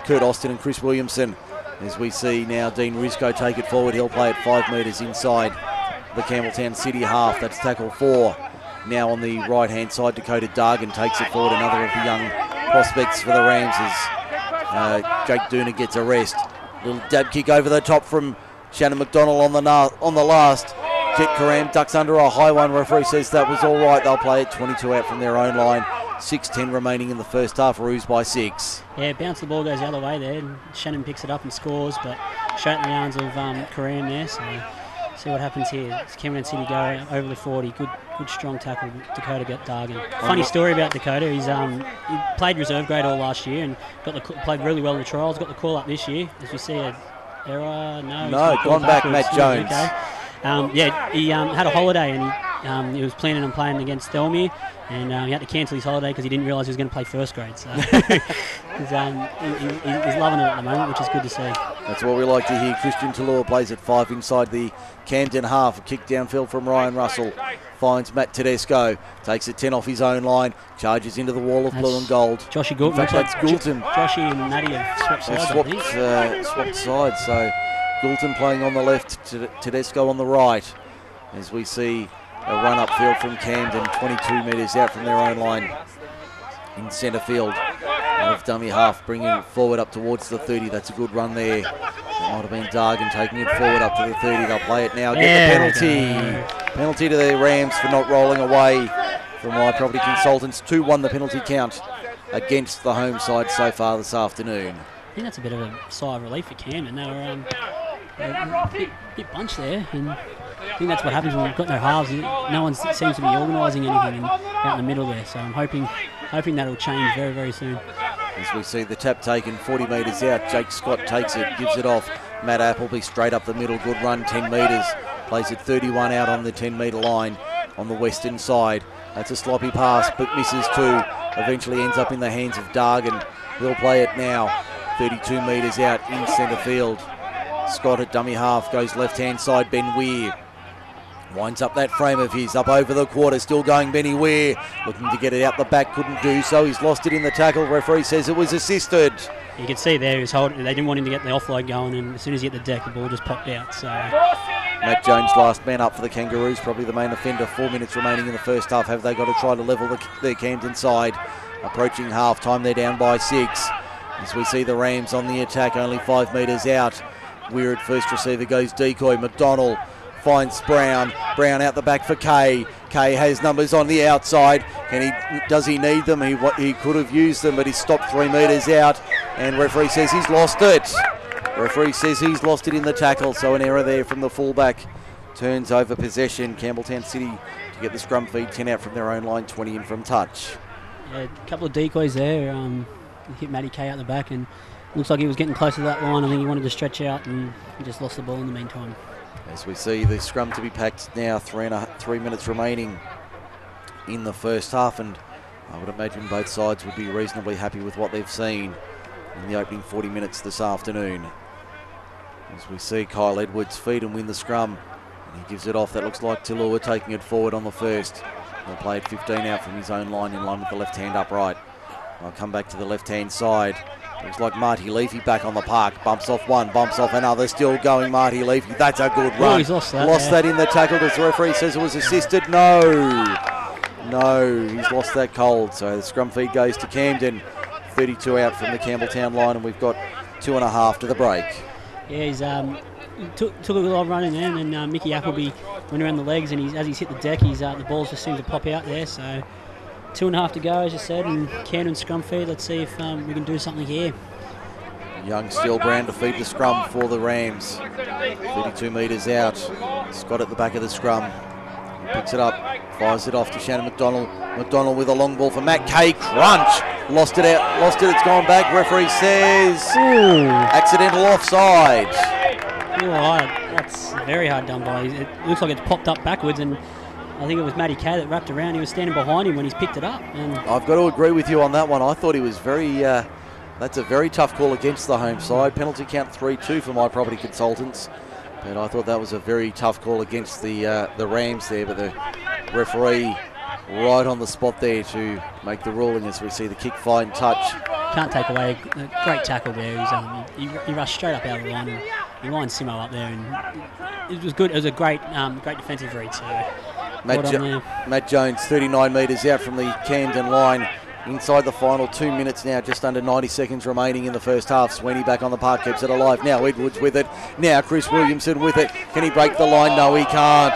Kurt Austin and Chris Williamson. As we see now Dean Risco take it forward, he'll play it 5 metres inside the Campbelltown City half. That's tackle 4. Now on the right-hand side, Dakota Dargan takes it forward, another of the young prospects for the Rams as Jake Dooner gets a rest. Little dab kick over the top from Shannon McDonald on the last. Jet Karam ducks under a high one. Referee says that was all right. They'll play it 22 out from their own line. 6:10 remaining in the first half. Roos by 6. Yeah, bounce the ball goes the other way there. And Shannon picks it up and scores, but straight in the arms of Karam there. So see what happens here. It's Camden City go over the 40. Good strong tackle. Dakota got Dargan. Funny story about Dakota. He played reserve grade all last year and played really well in the trials. Got the call up this year. As you see, error. No, gone back. Matt Jones. Okay. He had a holiday and he was planning on playing against Thelmere, and he had to cancel his holiday because he didn't realise he was going to play first grade. So he's loving it at the moment, which is good to see. That's what we like to hear. Christian Tallulah plays at 5 inside the Camden half. A kick downfield from Ryan Russell. Finds Matt Tedesco. Takes it 10 off his own line. Charges into the wall of blue and gold. Joshy Goulton. In fact, that's Goulton. Joshy and Matty have swapped sides. Swapped sides. So Goulton playing on the left, Tedesco on the right. As we see a run upfield from Camden, 22 metres out from their own line in centre field. Out of dummy half, bringing it forward up towards the 30. That's a good run there. It might have been Dargan taking it forward up to the 30. They'll play it now. Get the penalty. Penalty to the Rams for not rolling away from My Property Consultants. 2-1 the penalty count against the home side so far this afternoon. I think that's a bit of a sigh of relief for Camden. They were a bit bunched there, and I think that's what happens when we've got no halves. No one seems to be organising anything out in the middle there. So I'm hoping that'll change very, very soon. As we see the tap taken 40 metres out, Jake Scott takes it, gives it off. Matt Appleby straight up the middle, good run, 10 metres. Plays it 31 out on the 10-metre line on the western side. That's a sloppy pass, but misses too. Eventually ends up in the hands of Dargan. He'll play it now, 32 metres out in centre field. Scott at dummy half, goes left-hand side, Ben Weir. Winds up that frame of his, up over the quarter, still going Benny Weir. Looking to get it out the back, couldn't do so. He's lost it in the tackle. Referee says it was assisted. You can see there, he was holding, they didn't want him to get the offload going, and as soon as he hit the deck, the ball just popped out. So Matt Jones, last man up for the Kangaroos, probably the main offender. 4 minutes remaining in the first half. Have they got to try to level their Camden side? Approaching half time, they're down by 6. As we see the Rams on the attack, only 5 metres out. Weir at first receiver goes decoy. McDonald finds Browne. Browne out the back for Kay. Kay has numbers on the outside. Does he need them? He could have used them, but he's stopped 3 metres out. And referee says he's lost it. Referee says he's lost it in the tackle. So an error there from the fullback. Turns over possession. Campbelltown City to get the scrum feed. 10 out from their own line, 20 in from touch. Yeah, a couple of decoys there. Hit Matty Kay out the back, and looks like he was getting close to that line. I think he wanted to stretch out, and he just lost the ball in the meantime. As we see the scrum to be packed now, 3 minutes remaining in the first half, and I would imagine both sides would be reasonably happy with what they've seen in the opening 40 minutes this afternoon. As we see Kyle Edwards feed and win the scrum, and he gives it off. That looks like Tallulah taking it forward on the first. He'll play it 15 out from his own line, in line with the left hand upright. I'll come back to the left-hand side. Looks like Marty Leafy back on the park. Bumps off one, bumps off another. Still going Marty Leafy. That's a good run. He's lost that. Lost that in the tackle. The referee says it was assisted. No, he's lost that cold. So the scrum feed goes to Camden. 32 out from the Campbelltown line, and we've got 2.5 to the break. Yeah, he's took a little run in there, and then Mickey Appleby went around the legs, and as he's hit the deck, the balls just seem to pop out there. So 2.5 to go, as you said, and Camden scrum feed. Let's see if we can do something here. Young Steele Brown to feed the scrum for the Rams. 32 metres out. Scott at the back of the scrum. Picks it up, fires it off to Shannon McDonald. McDonald with a long ball for Matt Kay. Crunch! Lost it out, lost it, it's gone back. Referee says accidental offside. That's very hard done by. It looks like it's popped up backwards, and I think it was Matty Kay that wrapped around. He was standing behind him when he's picked it up. And I've got to agree with you on that one. I thought he was very... that's a very tough call against the home side. Penalty count 3-2 for my property consultants. But I thought that was a very tough call against the Rams there. But the referee right on the spot there to make the ruling as we see the kick, fine, touch. Can't take away a great tackle there. He rushed straight up out of the line and he lined Simo up there. And it was good. It was a great defensive read. So Matt Jones, 39 metres out from the Camden line. Inside the final 2 minutes now, just under 90 seconds remaining in the first half. Sweeney back on the park, keeps it alive. Now Edwards with it. Now Chris Williamson with it. Can he break the line? No, he can't.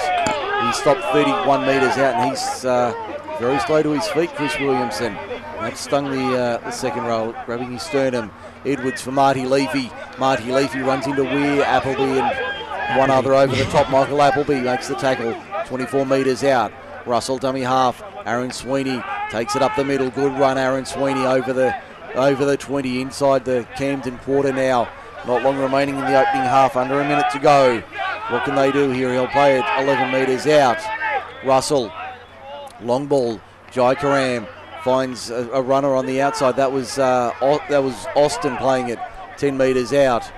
He stopped 31 metres out, and he's very slow to his feet, Chris Williamson. That stung the second row, grabbing his sternum. Edwards for Marty Leafy. Marty Leafy runs into Weir, Appleby, and one other over the top. Michael Appleby makes the tackle, 24 metres out. Russell dummy half. Aaron Sweeney takes it up the middle. Good run, Aaron Sweeney over the 20 inside the Camden quarter now. Not long remaining in the opening half. Under a minute to go. What can they do here? He'll play it 11 metres out. Russell, long ball. Jai Karam finds a runner on the outside. That was Austin playing it 10 metres out.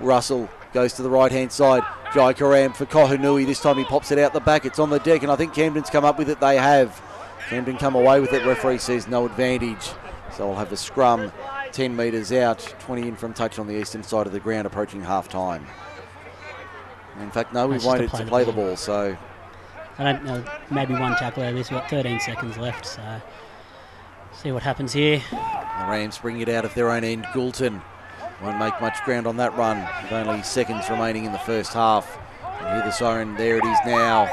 Russell goes to the right hand side. Jai Karam for Kohanui. This time he pops it out the back. It's on the deck, and I think Camden's come up with it. They have. Camden come away with it. Referee says no advantage. So we'll have a scrum 10 metres out, 20 in from touch on the eastern side of the ground, approaching half time. In fact, no, we wanted to play the ball. So I don't know, maybe one tackle there. There's what, 13 seconds left. So see what happens here. The Rams bring it out of their own end. Goulton won't make much ground on that run with only seconds remaining in the first half. And hear the siren, there it is now.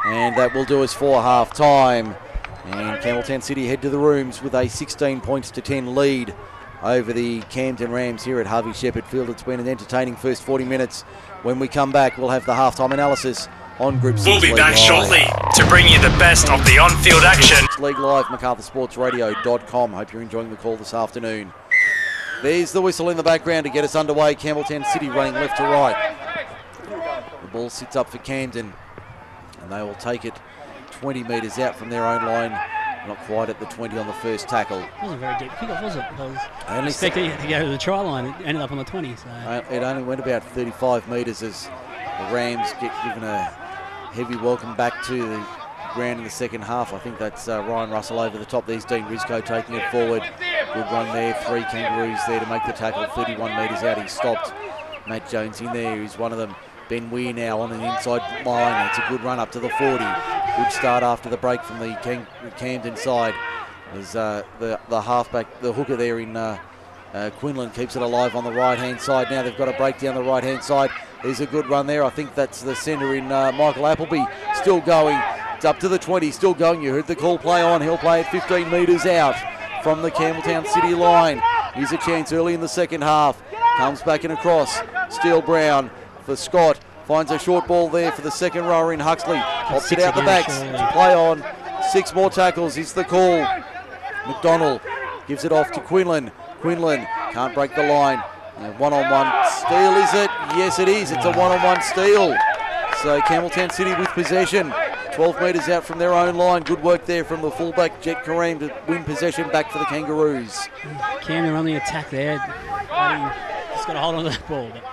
And that will do us for half time. And Campbelltown City head to the rooms with a 16 points to 10 lead over the Camden Rams here at Harvey Shepherd Field. It's been an entertaining first 40 minutes. When we come back, we'll have the halftime analysis on Group 6 We'll be League back Live. shortly to bring you the best of the on-field action. League Live, MacArthurSportsRadio.com. Hope you're enjoying the call this afternoon. There's the whistle in the background to get us underway. Campbelltown City running left to right. The ball sits up for Camden, and they will take it 20 metres out from their own line. Not quite at the 20 on the first tackle. It wasn't a very deep kickoff, was it? I was expecting it to go to the try line. It ended up on the 20. So it only went about 35 metres as the Rams get given a heavy welcome back to the ground in the second half. I think that's Ryan Russell over the top. There's Dean Risco taking it forward. Good run there. 3 Kangaroos there to make the tackle. 31 metres out. He stopped. Matt Jones in there. He's one of them. Ben Weir now on an inside line. It's a good run up to the 40. Good start after the break from the Camden side. There's the halfback, the hooker there in Quinlan keeps it alive on the right-hand side. Now they've got a break down the right-hand side. There's a good run there. I think that's the centre in Michael Appleby. Still going. It's up to the 20. Still going. You heard the call play on. He'll play it 15 metres out from the Campbelltown City line. Here's a chance early in the second half. Comes back and across. Steele Brown for Scott. Finds a short ball there for the second rower in Huxley. Pops it out the back. To play on. 6 more tackles is the call. McDonald gives it off to Quinlan. Quinlan can't break the line. One-on-one steal, is it? Yes, it is. It's a one-on-one steal. So Campbelltown City with possession. 12 metres out from their own line. Good work there from the fullback, Jet Kareem, to win possession back for the Kangaroos. Camden on the attack there. Just got to hold on to that ball. But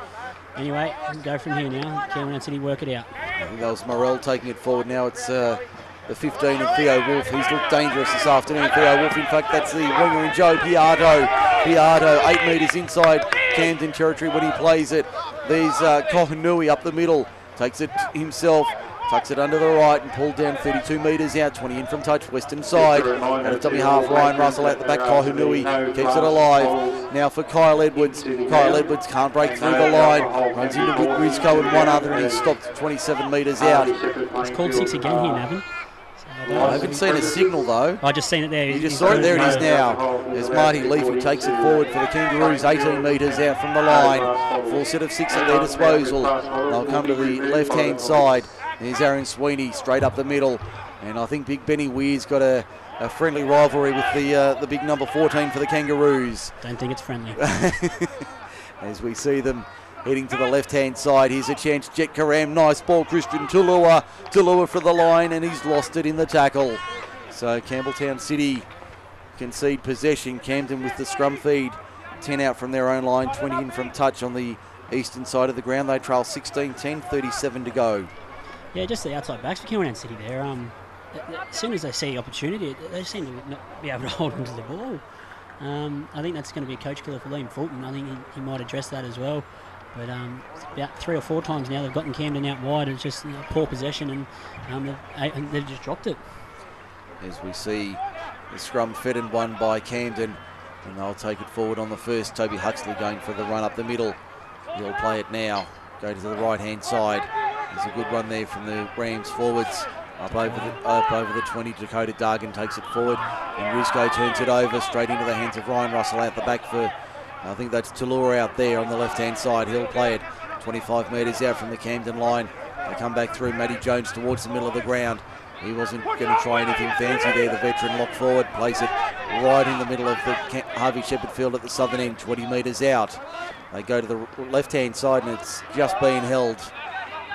anyway, go from here now. Campbelltown City work it out. I think that was Morrell taking it forward. Now it's the 15 of Theo Wolf. He's looked dangerous this afternoon. Theo Wolf, in fact, that's the winger in Joe Piardo. Piardo, 8 metres inside Camden territory when he plays it. There's Kohanui up the middle. Takes it himself. Tucks it under the right and pulled down 32 metres out. 20 in from touch, western side. At a dummy half, Ryan Russell out the back. Kohanui keeps it alive. Now for Kyle Edwards. Kyle Edwards can't break through the line. Runs into Rizko and one other, and he's stopped 27 metres out. It's called 6 again here, Navin. I haven't seen a signal though. I just seen it there. You just saw it. There it is now. There's Marty Leaf who takes it forward for the Kangaroos. 18 metres out from the line. Full set of 6 at their disposal. They'll come to the left-hand side. There's Aaron Sweeney straight up the middle. And I think Big Benny Weir's got a friendly rivalry with the big number 14 for the Kangaroos. Don't think it's friendly. As we see them heading to the left-hand side. Here's a chance. Jet Karam, nice ball. Christian Tulua. Tulua for the line, and he's lost it in the tackle. So Campbelltown City concede possession. Camden with the scrum feed. 10 out from their own line, 20 in from touch on the eastern side of the ground. They trail 16-10, 37 to go. Yeah, just the outside backs for Campbelltown City there. As soon as they see opportunity, they seem to not be able to hold onto the ball. I think that's going to be a coach killer for Liam Fulton. I think he might address that as well. But about 3 or 4 times now they've gotten Camden out wide. It's just poor possession, and they've just dropped it. As we see the scrum fed and won by Camden, and they'll take it forward on the first. Toby Huxley going for the run up the middle. He'll play it now. Go to the right-hand side. There's a good run there from the Rams forwards. Up over the 20, Dakota Dargan takes it forward, and Risco turns it over straight into the hands of Ryan Russell out the back for, I think that's Tulua out there on the left-hand side. He'll play it 25 metres out from the Camden line. They come back through. Matty Jones towards the middle of the ground. He wasn't going to try anything fancy there. The veteran locked forward, plays it right in the middle of the Harvey Shepherd field at the southern end, 20 metres out. They go to the left-hand side, and it's just being held.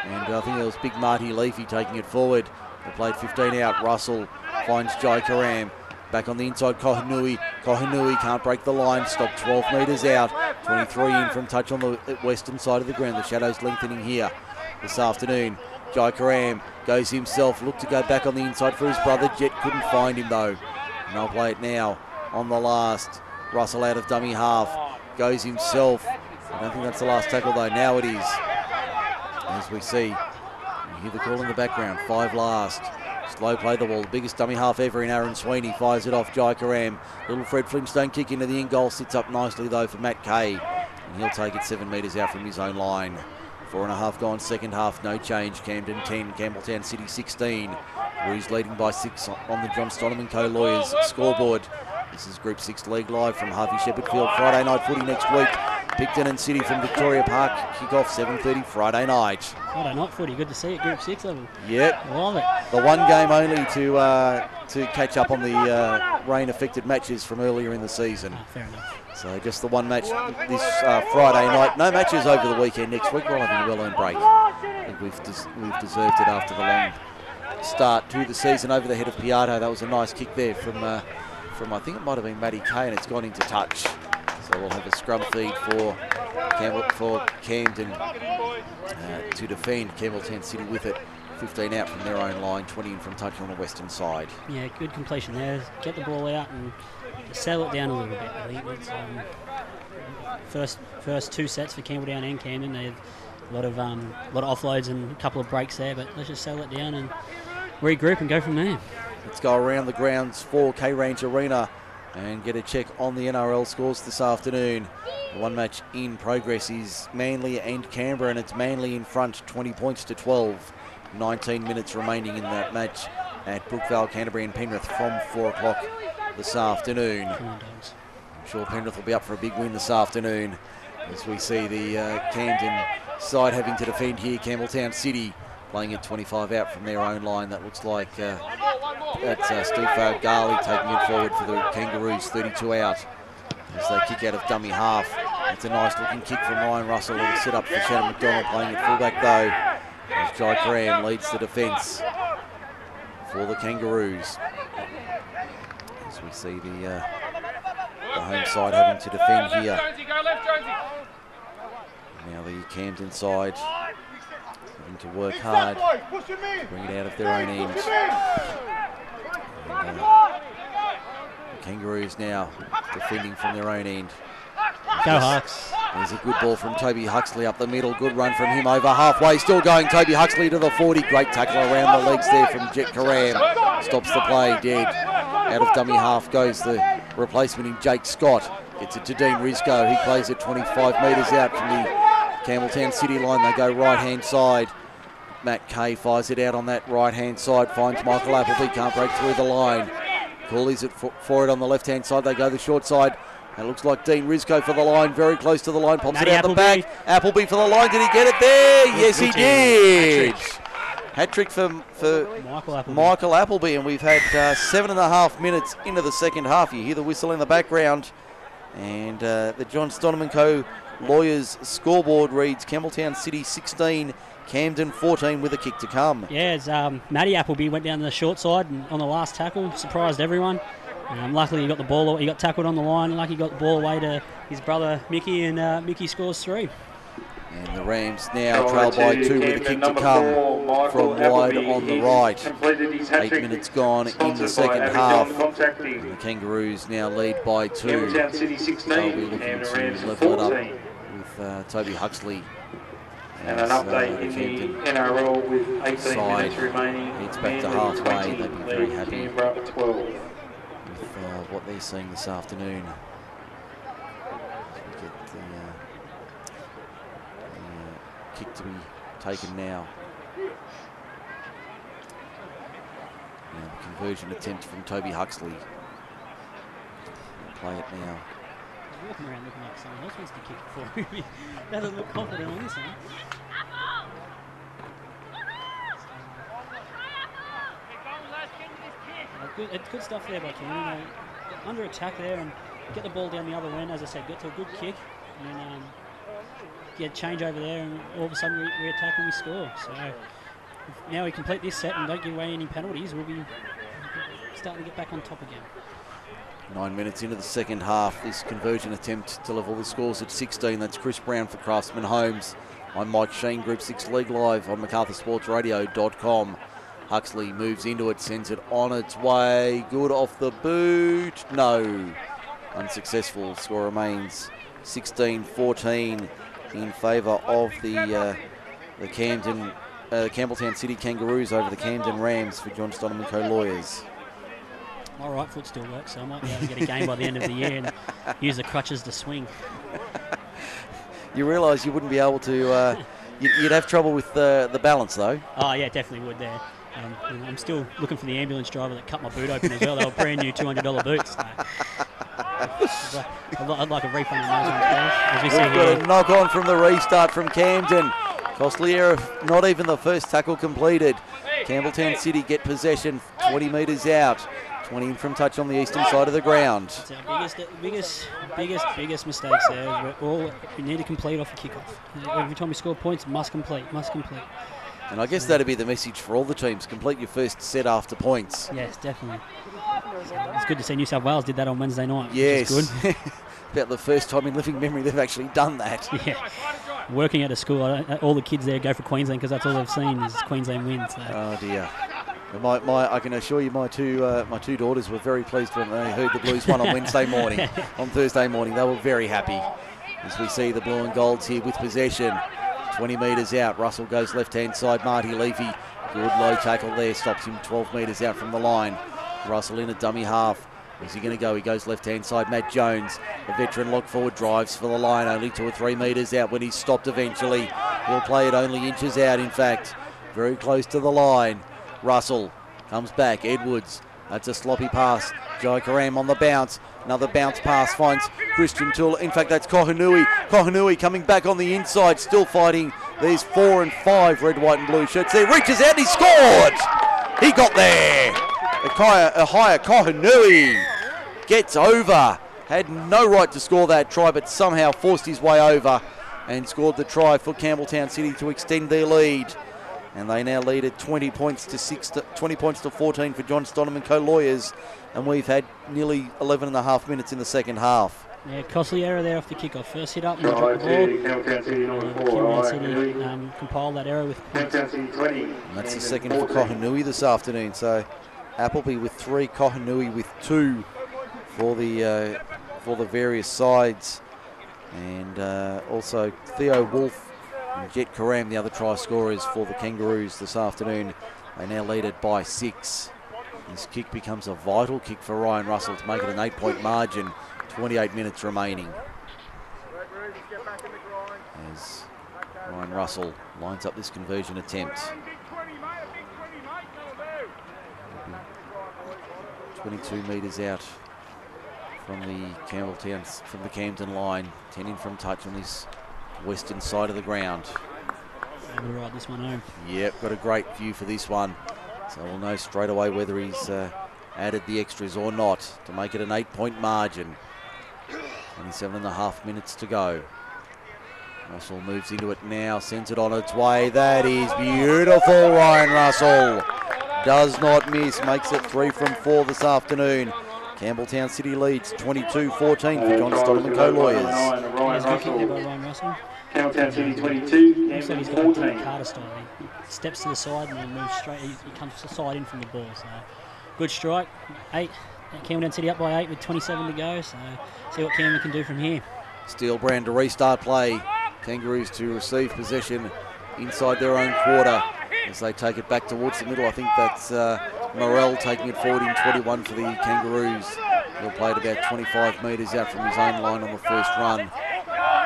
And I think it was Big Marty Leafy taking it forward. They played 15 out. Russell finds Jai Karam. Back on the inside, Kohanui. Kohanui can't break the line. Stopped 12 metres out. 23 in from touch on the western side of the ground. The shadows lengthening here this afternoon. Jai Karam goes himself. Looked to go back on the inside for his brother. Jet couldn't find him though. And they'll play it now on the last. Russell out of dummy half. Goes himself. I don't think that's the last tackle though. Now it is. As we see, you hear the call in the background. 5 last. Slow play the ball. The biggest dummy half ever in Aaron Sweeney. Fires it off. Jai Karam. Little Fred Flintstone kick into the in goal. Sits up nicely though for Matt Kay. And he'll take it 7 metres out from his own line. 4.5 gone. Second half. No change. Camden 10. Campbelltown City 16. Breeze leading by 6 on the John Stonham & Co. Lawyers scoreboard. This is Group 6 League Live from Harvey Shepherd Field. Friday night footy next week. Picton and City from Victoria Park. Kick-off 7:30 Friday night. Friday night footy. Good to see it. Group 6 level. Yep. Love it. The one game only to catch up on the rain-affected matches from earlier in the season. Oh, fair enough. So just the one match this Friday night. No matches over the weekend next week. We're having a well-earned break. I think we've deserved it after the long start to the season over the head of Piatto. That was a nice kick there from I think it might have been Matty Kay, and it's gone into touch. So we'll have a scrum feed for Camden to defend. Campbelltown City with it. 15 out from their own line, 20 in from touch on the western side. Yeah, good completion there. Get the ball out and settle it down a little bit. I think it's first 2 sets for Campbelltown and Camden. They have a lot of offloads and a couple of breaks there, but let's just settle it down and regroup and go from there. Let's go around the grounds for K-Range Arena and get a check on the NRL scores this afternoon. The one match in progress is Manly and Canberra, and it's Manly in front, 20 points to 12. 19 minutes remaining in that match at Brookvale, Canterbury and Penrith from 4 o'clock this afternoon. Come on, dogs. I'm sure Penrith will be up for a big win this afternoon as we see the Camden side having to defend here. Campbelltown City playing at 25 out from their own line. That looks like that's Steve Fargali taking it forward for the Kangaroos, 32 out as they kick out of dummy half. It's a nice looking kick from Ryan Russell. It'll sit up for Shannon McDonald playing at fullback though, as Jai Karam leads the defence for the Kangaroos. As we see the home side having to defend here. Now the Camden side having to work hard to bring it out of their own end. And, the Kangaroos now defending from their own end. Go Hawks. There's a good ball from Toby Huxley up the middle. Good run from him over halfway. Still going. Toby Huxley to the 40. Great tackle around the legs there from Jet Karam. Stops the play dead. Out of dummy half goes the replacement in Jake Scott. Gets it to Dean Risco. He plays it 25 metres out from the Campbelltown City line. They go right-hand side. Matt Kay fires it out on that right-hand side. Finds Michael Appleby. Can't break through the line. Cooley's it for it on the left-hand side. They go the short side. It looks like Dean Risco for the line. Very close to the line. Pops it out the back. Appleby for the line. Did he get it there? Yes, he did. Hat-trick for Michael Appleby. Michael Appleby, and we've had 7.5 minutes into the second half. You hear the whistle in the background, and the John Stonham & Co. Lawyers scoreboard reads Campbelltown City 16, Camden 14 with a kick to come. Yeah, it's, Matty Appleby went down the short side and on the last tackle, surprised everyone. Luckily he got the ball, he got tackled on the line, lucky he got the ball away to his brother Mickey, and Mickey scores 3. And the Rams now trail by 2 with a kick to come from wide on the right. 8 minutes gone in the second half. And the Kangaroos now lead by 2. They'll be looking to level it up with Toby Huxley. And an update in the NRL with 18 minutes remaining. It's back to halfway. They'd be very happy with 12. what they're seeing this afternoon. We get the kick to be taken now. Now the conversion attempt from Toby Huxley. We'll play it now. He's walking around looking like someone else wants to kick it for him. He doesn't look confident on this one. Good stuff there by Ken. Under attack there and get the ball down the other end. As I said, get to a good kick and then get change over there, and all of a sudden we attack and we score. So if now we complete this set and don't give away any penalties, we'll be starting to get back on top again. 9 minutes into the second half, this conversion attempt to level the scores at 16. That's Chris Browne for Craftsman Homes. I'm Mike Shean, Group 6 League Live on MacArthurSportsRadio.com. Huxley moves into it, sends it on its way. Good off the boot. No. Unsuccessful. Score remains 16-14 in favour of the Campbelltown City Kangaroos over the Camden Rams for John Stonham & Co. Lawyers. My right foot still works, so I might be able to get a game by the end of the year and use the crutches to swing. You realise you wouldn't be able to... you'd have trouble with the balance, though. Oh, yeah, definitely would there. I'm still looking for the ambulance driver that cut my boot open as well. They were brand new $200 boots. So I'd like a refund on those ones, as we see We've here. got a knock on from the restart from Camden. Costly error, not even the first tackle completed. Campbelltown City get possession 20 metres out. 20 in from touch on the eastern side of the ground. It's our biggest mistakes there. We need to complete off the kickoff. Every time we score points, must complete. And I guess that'd be the message for all the teams. Complete your first set after points. Yes, definitely. It's good to see New South Wales did that on Wednesday night. Yes. Which is good. About the first time in living memory they've actually done that. Yeah. Working at a school, all the kids there go for Queensland because that's all they've seen is Queensland win. So. Oh dear. I can assure you my two daughters were very pleased when they heard the Blues won on Wednesday morning. On Thursday morning, they were very happy. As we see the blue and golds here with possession. 20 metres out. Russell goes left-hand side. Marty Leafy. Good low tackle there. Stops him 12 metres out from the line. Russell in a dummy half. Where's he going to go? He goes left-hand side. Matt Jones, the veteran lock forward, drives for the line. Only 2 or 3 metres out when he's stopped eventually. He'll play it only inches out, in fact. Very close to the line. Russell comes back. Edwards. That's a sloppy pass. Jai Karam on the bounce. Another bounce pass finds Christian Tool. In fact, that's Kohanui. Kohanui coming back on the inside, still fighting. There's 4 and 5 red, white and blue shirts there. Reaches out and he scored! He got there! Ahia Kohanui gets over. Had no right to score that try, but somehow forced his way over and scored the try for Campbelltown City to extend their lead. And they now lead at 20 points to 14 for John Stonham & Co. Lawyers. And we've had nearly 11 and a half minutes in the second half. Yeah, costly error there off the kickoff. First hit up and drop the ball. Campbelltown City compiled that error with points. And that's the second for Kohanui this afternoon. So Appleby with 3, Kohanui with 2 for the various sides. And also Theo Wolf and Jet Karam, the other try scorers for the Kangaroos this afternoon. They now lead it by 6. This kick becomes a vital kick for Ryan Russell to make it an 8-point margin. 28 minutes remaining. As Ryan Russell lines up this conversion attempt. 22 metres out from the Camden line. 10 in from touch on this western side of the ground. able to ride this one home. Yep, got a great view for this one. So we'll know straight away whether he's added the extras or not to make it an 8-point margin. 27.5 minutes to go. Russell moves into it now, sends it on its way. That is beautiful, Ryan Russell. Does not miss, makes it 3 from 4 this afternoon. Campbelltown City leads 22-14 for John Stoneman Co-Lawyers. Good kick there by Ryan Russell. Campbelltown City 22, Looks like he's got Camden a 14. Carter style. He steps to the side and then moves straight. He comes to the side in from the ball. So good strike. 8. Campbelltown City up by 8 with 27 to go. So see what Camden can do from here. Steelbrand to restart play. Kangaroos to receive possession inside their own quarter as they take it back towards the middle. I think that's Morell taking it forward in 21 for the Kangaroos. He'll play it about 25 metres out from his own line on the first run.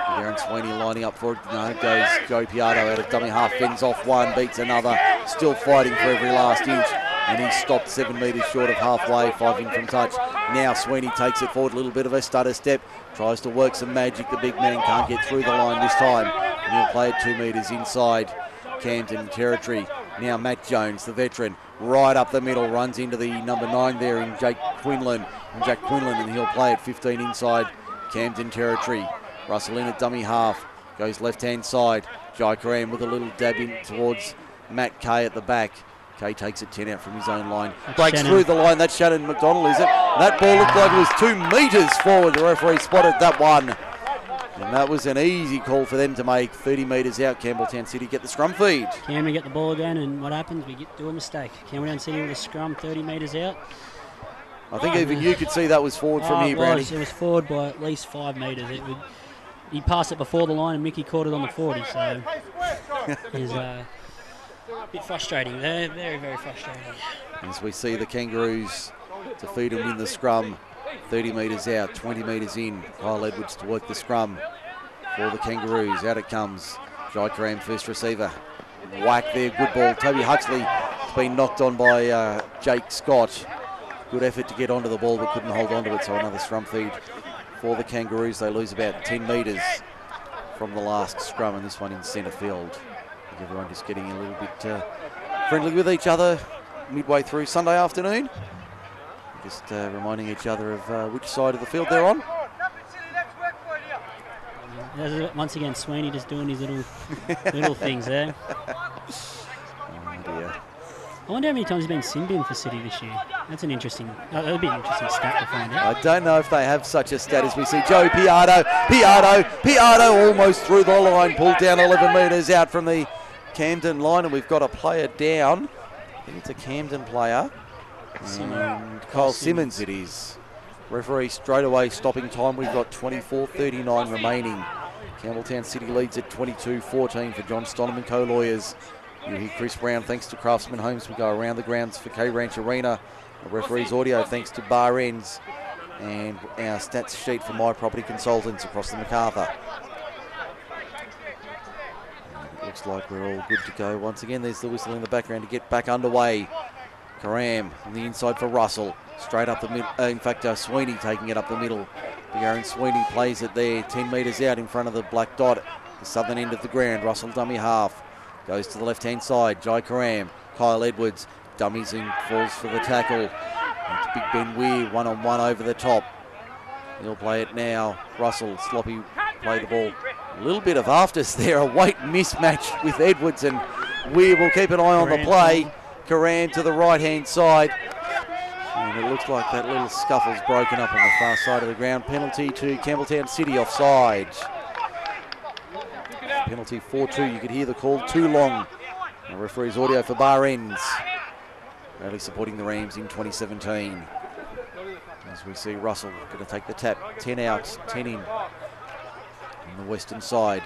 Darren Sweeney lining up for it. No, goes Joe Piatto out of dummy half, fends off one, beats another, still fighting for every last inch. And he's stopped 7 metres short of halfway, 5 in from touch. Now Sweeney takes it forward, a little bit of a stutter step, tries to work some magic. The big man can't get through the line this time. And he'll play it 2 metres inside Camden territory. Now Matt Jones, the veteran, right up the middle, runs into the number 9 there in Jack Quinlan. And he'll play it 15 inside Camden territory. Russell in at dummy half, goes left-hand side. Jai Karam with a little dab in towards Matt Kay at the back. Kay takes it 10 out from his own line. Breaks through the line. That's Shannon McDonald, is it? That ball looked like it was 2 metres forward. The referee spotted that one. And that was an easy call for them to make. 30 metres out, Campbelltown City get the scrum feed. Camden get the ball again, and what happens? We do a mistake. Campbelltown City with a scrum 30 metres out. I think even you could see that was forward from here, Brownie. It was forward by at least 5 metres. He passed it before the line, and Mickey caught it on the 40. So it's a bit frustrating there. Very, very frustrating. As we see the Kangaroos defeat and win the scrum. 30 metres out, 20 metres in. Kyle Edwards to work the scrum for the Kangaroos. Out it comes. Jai Karam, first receiver. Whack there, good ball. Toby Huxley has been knocked on by Jake Scott. Good effort to get onto the ball, but couldn't hold onto it, so another scrum feed for the Kangaroos. They lose about 10 metres from the last scrum, and this one in centre field. I think everyone just getting a little bit friendly with each other midway through Sunday afternoon. Just reminding each other of which side of the field they're on. Once again, Sweeney just doing his little things there. Oh dear. I wonder how many times he's been sin-bin for City this year. That's an interesting, that'll be an interesting stat to find out. I don't know if they have such a stat as we see Joe Piatto. Piatto almost through the line, pulled down 11 metres out from the Camden line, and we've got a player down. I think it's a Camden player. And Kyle Simmons it is. Referee straight away stopping time. We've got 24:39 remaining. Campbelltown City leads at 22-14 for John Stoneman Co-Lawyers. You hear Chris Browne thanks to Craftsman Homes. We go around the grounds for K-Ranch Arena. The referee's audio thanks to Bar Ends. And our stats sheet for My Property Consultants across the MacArthur. It looks like we're all good to go. Once again, there's the whistle in the background to get back underway. Karam on the inside for Russell. Straight up the middle. In fact, Sweeney taking it up the middle. Big Aaron Sweeney plays it there, 10 metres out in front of the black dot, the southern end of the ground. Russell dummy half. Goes to the left-hand side. Jai Karam. Kyle Edwards. Dummies and falls for the tackle. It's Big Ben Weir, one-on-one over the top. He'll play it now. Russell, sloppy, play the ball. A little bit of afters there. A weight mismatch with Edwards, and Weir will keep an eye on the play. Karam to the right-hand side. And it looks like that little scuffle's broken up on the far side of the ground. Penalty to Campbelltown City, offside. Penalty 4-2. You could hear the call, too long. The referee's audio for Bar Ends. Really supporting the Rams in 2017. As we see Russell going to take the tap. 10 out, 10 in. On the western side.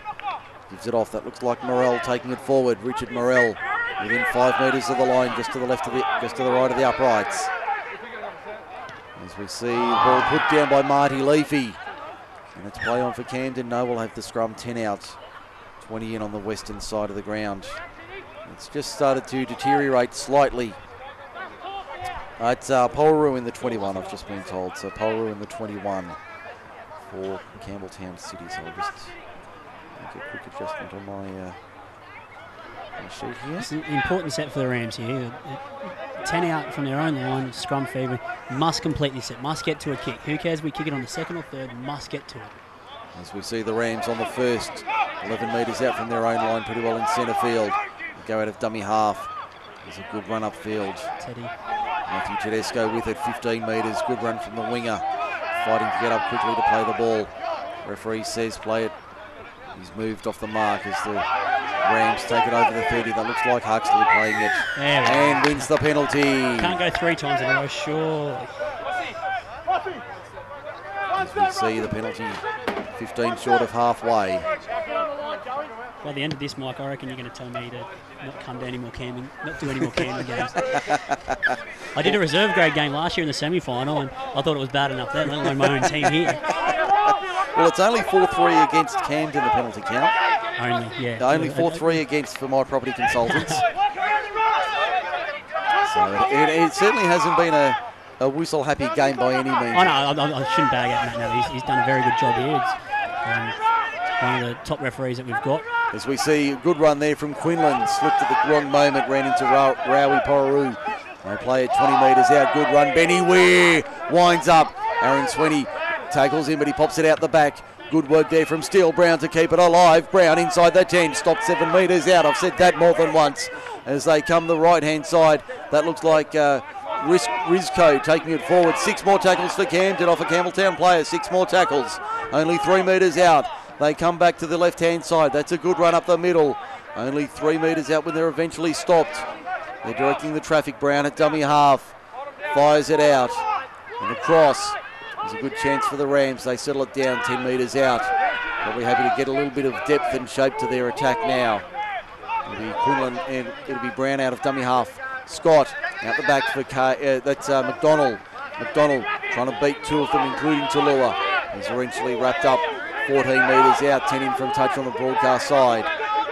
Gives it off. That looks like Morell taking it forward. Richard Morell within 5 metres of the line, just to the left of just to the right of the uprights. As we see the ball put down by Marty Leafy. And it's play on for Camden. No, we'll have the scrum 10 out. 20 in on the western side of the ground. It's just started to deteriorate slightly. It's Polru in the 21, I've just been told. So Polru in the 21 for Campbelltown City. So I'll just make a quick adjustment on my Sheet here. It's an important set for the Rams here. 10 out from their own line, scrum fever. Must complete this set, must get to a kick. Who cares if we kick it on the second or third, must get to it. As we see the Rams on the first, 11 metres out from their own line, pretty well in centre field. They go out of dummy half. There's a good run upfield. Teddy. Matthew Tedesco with it, 15 metres. Good run from the winger. Fighting to get up quickly to play the ball. Referee says play it. He's moved off the mark as the Rams take it over the 30. That looks like Huxley playing it. And wins the penalty. Can't go 3 times in a row, surely. As we see the penalty 15 short of halfway. By the end of this, Mike, I reckon you're going to tell me to not come to any more Camden, not do any more Camden games. I did a reserve grade game last year in the semi-final, and I thought it was bad enough there, let alone my own team here. Well, it's only 4-3 against Camden, the penalty count. Only, yeah. Only 4-3 against for My Property Consultants. So it certainly hasn't been a whistle-happy game by any means. I know, I shouldn't bag at Matt Neville. He's done a very good job here. It's one of the top referees that we've got. As we see a good run there from Quinlan, slipped at the wrong moment, ran into Rowie Poraroo. They play it 20 metres out, good run. Benny Weir winds up. Aaron Sweeney tackles him, but he pops it out the back. Good work there from Steele Browne to keep it alive. Browne inside the 10, stopped 7 metres out. I've said that more than once. As they come the right-hand side, that looks like Rizco taking it forward. 6 more tackles for Camden off a Campbelltown player. 6 more tackles, only 3 metres out. They come back to the left-hand side. That's a good run up the middle. Only 3 metres out when they're eventually stopped. They're directing the traffic. Browne at dummy half. Fires it out. And across. There's a good chance for the Rams. They settle it down 10 metres out. Probably happy to get a little bit of depth and shape to their attack now. It'll be Quinlan and it'll be Browne out of dummy half. Scott out the back for that's McDonald. McDonald trying to beat 2 of them, including Talua. He's eventually wrapped up 14 metres out, 10 in from touch on the broadcast side.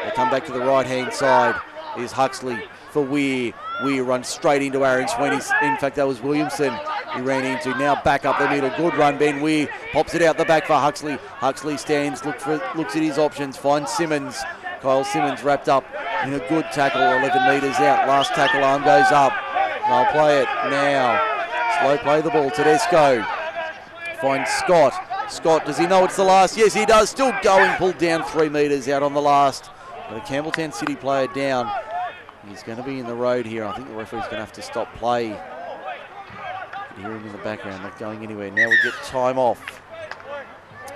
They come back to the right-hand side. Here's Huxley for Weir. Weir runs straight into Aaron Sweeney. In fact, that was Williamson he ran into. Now back up the middle. Good run, Ben Weir. Pops it out the back for Huxley. Huxley stands, looks at his options, finds Simmons. Kyle Simmons wrapped up in a good tackle, 11 metres out. Last tackle arm goes up. They'll play it now. Slow play the ball. Tedesco finds Scott. Scott, does he know it's the last? Yes, he does. Still going, pulled down 3 metres out on the last. But a Campbelltown City player down. He's going to be in the road here. I think the referee's going to have to stop play. You can hear him in the background, not going anywhere. Now we get time off.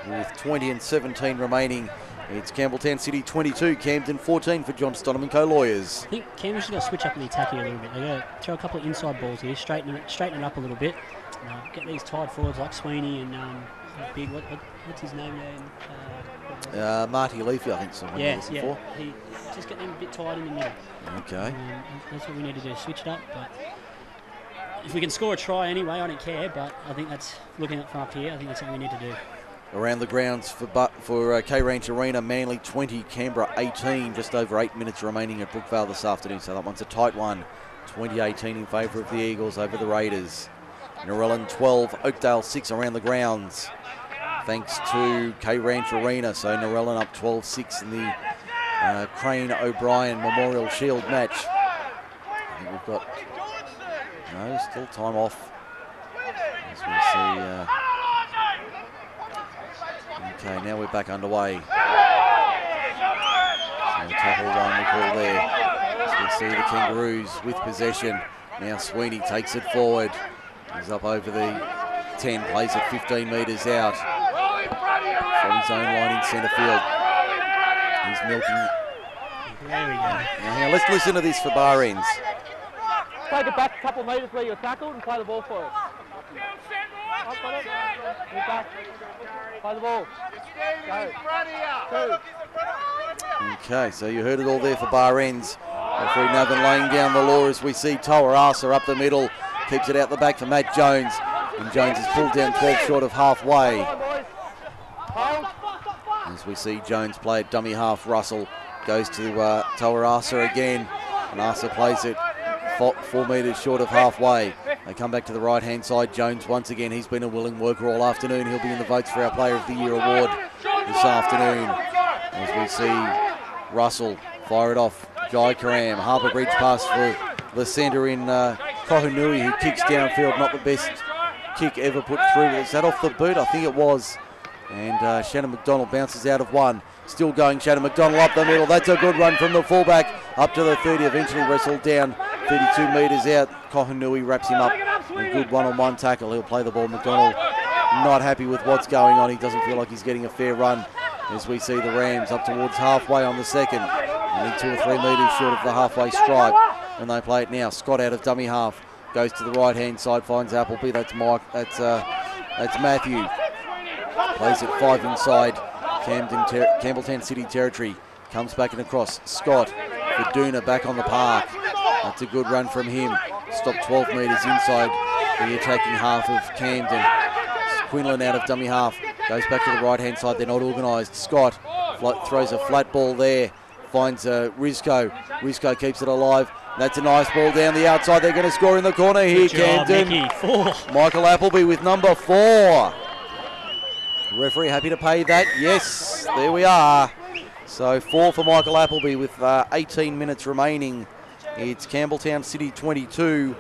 With 20 and 17 remaining, it's Campbelltown City 22, Camden 14 for John Stonham and Co-Lawyers. I think Camden's got to switch up in the attack here a little bit. They've got to throw a couple of inside balls here, straighten it up a little bit. Get these tied forwards like Sweeney and big, what's his name there? Marty Leafy, I think someone was before. Just get them a bit tight in the middle. Okay. That's what we need to do, switch it up. But if we can score a try anyway, I don't care. But I think that's, looking from up here, I think that's what we need to do. Around the grounds for K-Ranch Arena, Manly 20, Canberra 18, just over 8 minutes remaining at Brookvale this afternoon. So that one's a tight one. 20-18 in favour of the Eagles over the Raiders. Narellan 12, Oakdale 6 around the grounds. Thanks to K-Ranch Arena. So Narellan up 12-6 in the Crane O'Brien Memorial Shield match. I think we've got still time off. As we see. Okay, now we're back underway. So tackle one we call there. So we see the Kangaroos with possession. Now Sweeney takes it forward. He's up over the 10, plays it 15 metres out from his own line in centre field. He's milking. There we go. Now let's listen to this for bar ends. Take it back a couple of metres where you're tackled and play the ball for it. Back. Play the ball. Go. Okay, so you heard it all there for bar ends. Referee Navan laying down the law as we see Tawarasa up the middle. Keeps it out the back for Matt Jones. And Jones is pulled down 12 short of halfway. As we see Jones play at dummy half, Russell goes to Tawarasa again. And Asa plays it 4 metres short of halfway. They come back to the right-hand side. Jones once again, he's been a willing worker all afternoon. He'll be in the votes for our Player of the Year award this afternoon. As we see Russell fire it off. Guy Karam. Harper Bridge pass for the centre in Kohunui, who kicks downfield. Not the best kick ever put through. Is that off the boot? I think it was. And Shannon McDonald bounces out of one. Still going, Shannon McDonald up the middle. That's a good run from the fullback up to the 30. Eventually wrestled down 32 metres out. Kohunui wraps him up. A good one-on-one tackle. He'll play the ball. McDonald not happy with what's going on. He doesn't feel like he's getting a fair run as we see the Rams up towards halfway on the second. Only 2 or 3 metres short of the halfway stripe when they play it now. Scott out of dummy half. Goes to the right-hand side, finds Appleby. That's Mike. That's Matthew. Plays it 5 inside Campbelltown City territory. Comes back and across. Scott for Doona back on the park. That's a good run from him. Stopped 12 metres inside the attacking half of Camden. Quinlan out of dummy half. Goes back to the right-hand side. They're not organised. Scott throws a flat ball there. Finds Rizko. Rizko keeps it alive. That's a nice ball down the outside. They're going to score in the corner here, Camden. Michael Appleby with number 4. Referee happy to pay that. Yes, there we are. So 4 for Michael Appleby with 18 minutes remaining. It's Campbelltown City 22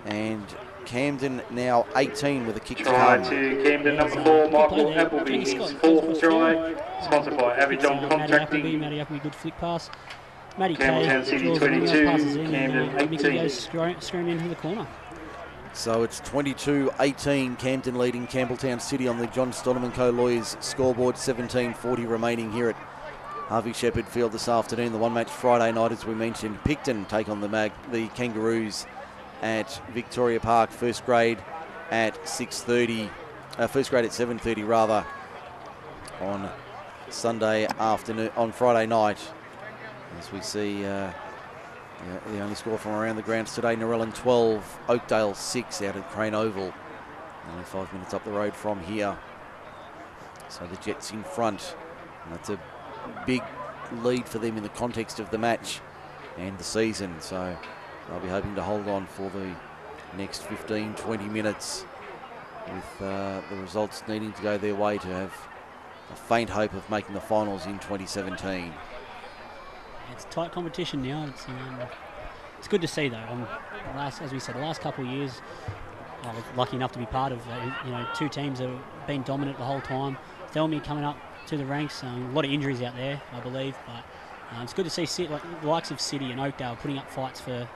and Camden now 18 with a kick to Try come. to Camden, number 4, Michael Appleby, his 4th try. Sponsored by Avidon Contracting. Matty Appleby, good flick pass. Matty Campbelltown Kay City draws 22, passes in, Camden and Mickey 18. goes screaming into the corner. So it's 22-18, Camden leading Campbelltown City on the John Stoneman Co. Lawyers scoreboard. 17:40 remaining here at Harvey Shepherd Field this afternoon. The one-match Friday night, as we mentioned, Picton take on the Kangaroos at Victoria Park. First grade at 6:30. First grade at 7:30 rather on Sunday afternoon, on Friday night. As we see the only score from around the grounds today, Narellan 12, Oakdale 6 out at Crane Oval. Only 5 minutes up the road from here. So the Jets in front. And that's a big lead for them in the context of the match and the season. So they'll be hoping to hold on for the next 15, 20 minutes with the results needing to go their way to have a faint hope of making the finals in 2017. It's tight competition now. It's good to see though. As we said, the last couple of years, I was lucky enough to be part of. 2 teams that have been dominant the whole time. Thelmy coming up to the ranks. A lot of injuries out there, I believe, but it's good to see the likes of City and Oakdale putting up fights for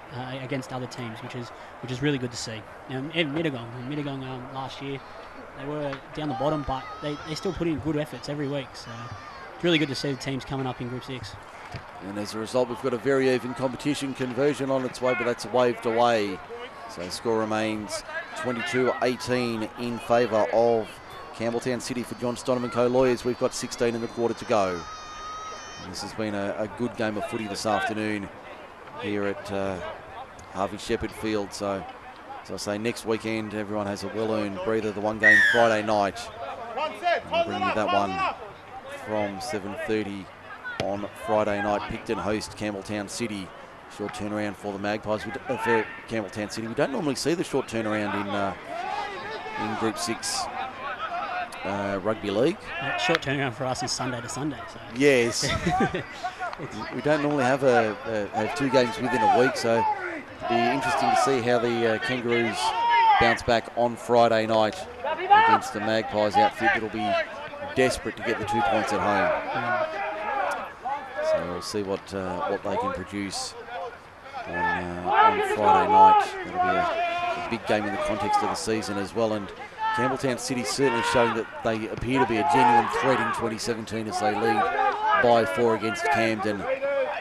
against other teams, which is really good to see. Even Mittagong last year, they were down the bottom, but they still put in good efforts every week. So it's really good to see the teams coming up in Group 6. And as a result, we've got a very even competition. Conversion on its way, but that's waved away. So the score remains 22-18 in favour of Campbelltown City for John Stoneman Co. Lawyers. We've got 16 in the quarter to go. And this has been a good game of footy this afternoon here at Harvey Shepherd Field. So, as I say, next weekend everyone has a well-earned breather. The one game Friday night. And we'll bring you that one from 7:30 on Friday night. Picton host Campbelltown City. Short turnaround for the Magpies. For Campbelltown City, we don't normally see the short turnaround in Group 6 Rugby League. Short turnaround for us is Sunday to Sunday. So. Yes. We don't normally have have 2 games within a week, so it'll be interesting to see how the Kangaroos bounce back on Friday night against the Magpies outfit that'll be desperate to get the 2 points at home. So we'll see what they can produce on Friday night. That'll be a big game in the context of the season as well. And Campbelltown City certainly showing that they appear to be a genuine threat in 2017 as they lead by 4 against Camden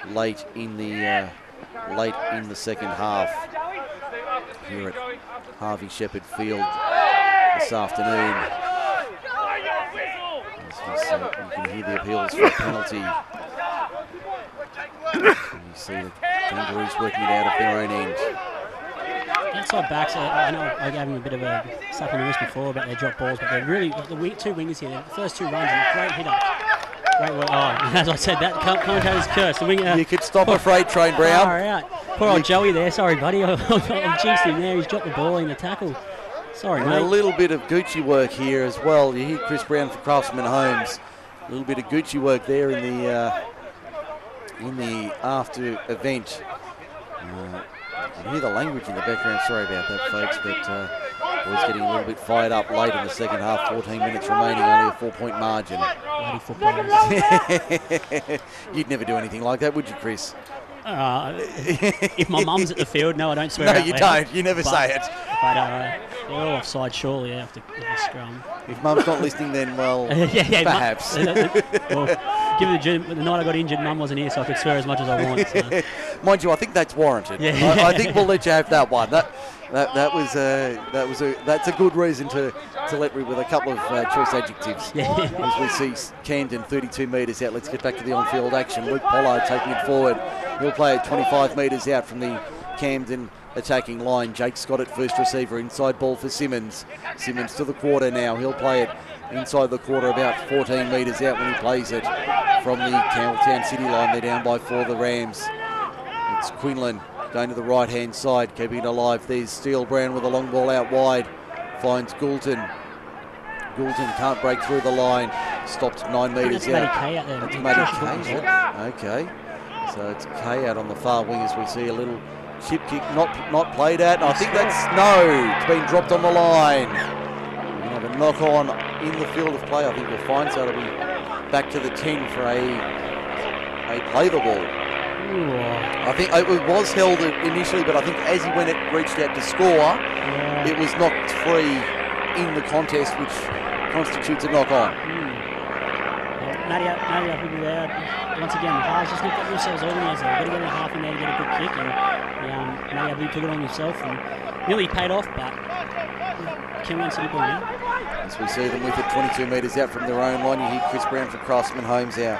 late in the second half here at Harvey Shepherd Field this afternoon. You can hear the appeals for a penalty. And you see the Kangaroos working it out of their own end. Outside backs, I know I gave them a bit of a slap on the wrist before about their drop balls, but they're really, the 2 wingers here, the first 2 runs, and a great hit up. Great work. Oh, as I said, that commentator's curse. The winger, you could stop a freight train, Brown. Far out. Poor old Joey there. Sorry, buddy. I've jinxed him there. He's dropped the ball in the tackle. Sorry, and mate. A little bit of Gucci work here as well. You hear Chris Browne for Craftsman Homes. A little bit of Gucci work there in in the after event. You can hear the language in the background. Sorry about that, folks, but boys getting a little bit fired up late in the second half. 14 minutes remaining, only a 4-point margin. Bloody footballers. You'd never do anything like that, would you, Chris? If my mum's at the field, no, I don't swear. No, you don't. You never say it. But they're all offside, surely, after the scrum. If mum's not listening, then, well, perhaps. Well, given the night I got injured, mum wasn't here, so I could swear as much as I want. So. Mind you, I think that's warranted. Yeah. I think we'll let you have that one. That's a good reason to let me with a couple of choice adjectives. Yeah. As we see Camden 32 metres out. Let's get back to the on-field action. Luke Pollard taking it forward. He'll play at 25 metres out from the Camden attacking line. Jake Scott at first receiver. Inside ball for Simmons. Simmons to the quarter now. He'll play it inside the quarter, about 14 metres out when he plays it from the Campbelltown City line. They're down by 4, the Rams. It's Quinlan going to the right-hand side, keeping it alive. There's Steele Brown with a long ball out wide. Finds Goulton. Goulton can't break through the line. Stopped 9 metres out. That's Matty Kay. Okay. So it's Kay out on the far wing as we see a little chip kick not played at. And I think that's it's been dropped on the line. We're going to have a knock on in the field of play. I think we'll find, so it'll be back to the 10 for a play the ball. I think it was held initially, but I think as he reached out to score, it was knocked free in the contest, which constitutes a knock on. Matty up with you there. Once again, the halves just looked at themselves organised. They've got to get a half in there to get a good kick, and Matty Abu took it on himself and nearly paid off, but Camden City ball now. As we see them with it 22 metres out from their own line, you hear Chris Browne for Craftsman Homes, our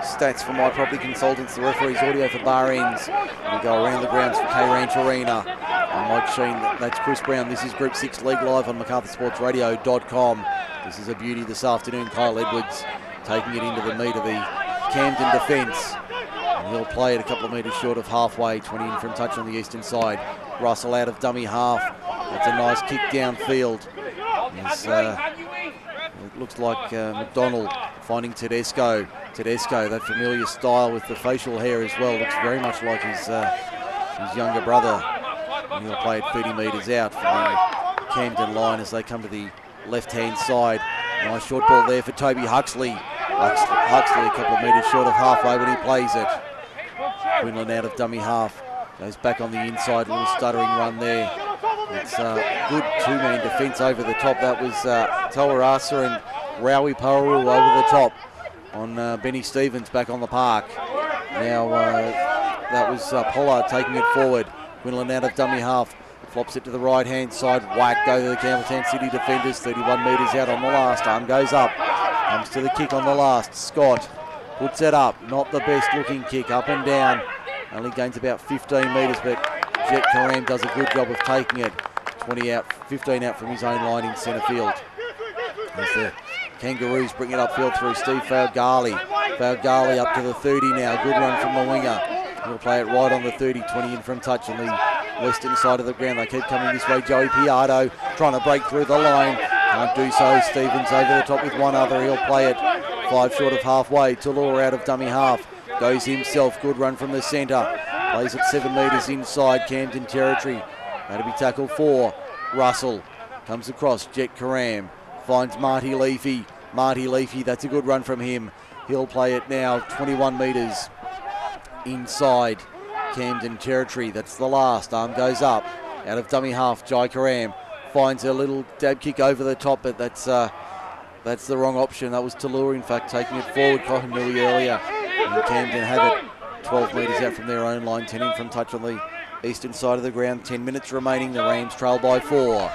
stats for My Property Consultants, the referee's audio for bar ends. We go around the grounds for K-Ranch Arena. And Mike Shean, that's Chris Browne. This is Group 6 League live on MacArthurSportsRadio.com. This is a beauty this afternoon. Kyle Edwards taking it into the meat of the Camden defence. And he'll play it a couple of metres short of halfway, 20 in from touch on the eastern side. Russell out of dummy half. That's a nice kick downfield. It looks like McDonald finding Tedesco. Tedesco, that familiar style with the facial hair as well, looks very much like his younger brother. And he'll play it 30 metres out from the Camden line as they come to the left-hand side. Nice short ball there for Toby Huxley. Huxley a couple of metres short of halfway when he plays it. Quinlan out of dummy half. Goes back on the inside, little stuttering run there. It's a good two-man defence over the top. That was Tawarasa and Rowie Paru over the top on Benny Stevens back on the park. Now that was Pollard taking it forward. Quinlan out of dummy half. Flops it to the right-hand side. Whack, go to the Campbelltown City defenders. 31 metres out on the last. Arm goes up. Comes to the kick on the last. Scott puts it up. Not the best-looking kick. Up and down. Only gains about 15 metres, but Jet Karam does a good job of taking it. 20 out, 15 out from his own line in centre field. As the Kangaroos bring it upfield through Steve Failgali. Failgali up to the 30 now. Good run from the winger. He'll play it right on the 30, 20 in from touch on the western side of the ground. They keep coming this way. Joey Piatto trying to break through the line. Can't do so. Stevens over the top with one other. He'll play it 5 short of halfway. Talor out of dummy half. Goes himself. Good run from the centre. Plays it 7 metres inside Camden territory. That'll be tackle 4. Russell comes across. Jet Karam finds Marty Leafy. Marty Leafy, that's a good run from him. He'll play it now 21 metres inside Camden territory. That's the last. Arm goes up. Out of dummy half, Jai Karam finds a little dab kick over the top, but that's the wrong option. That was Talur, in fact, taking it forward nearly earlier. And Camden have it 12 metres out from their own line, 10 in from touch on the eastern side of the ground. 10 minutes remaining. The Rams trail by 4.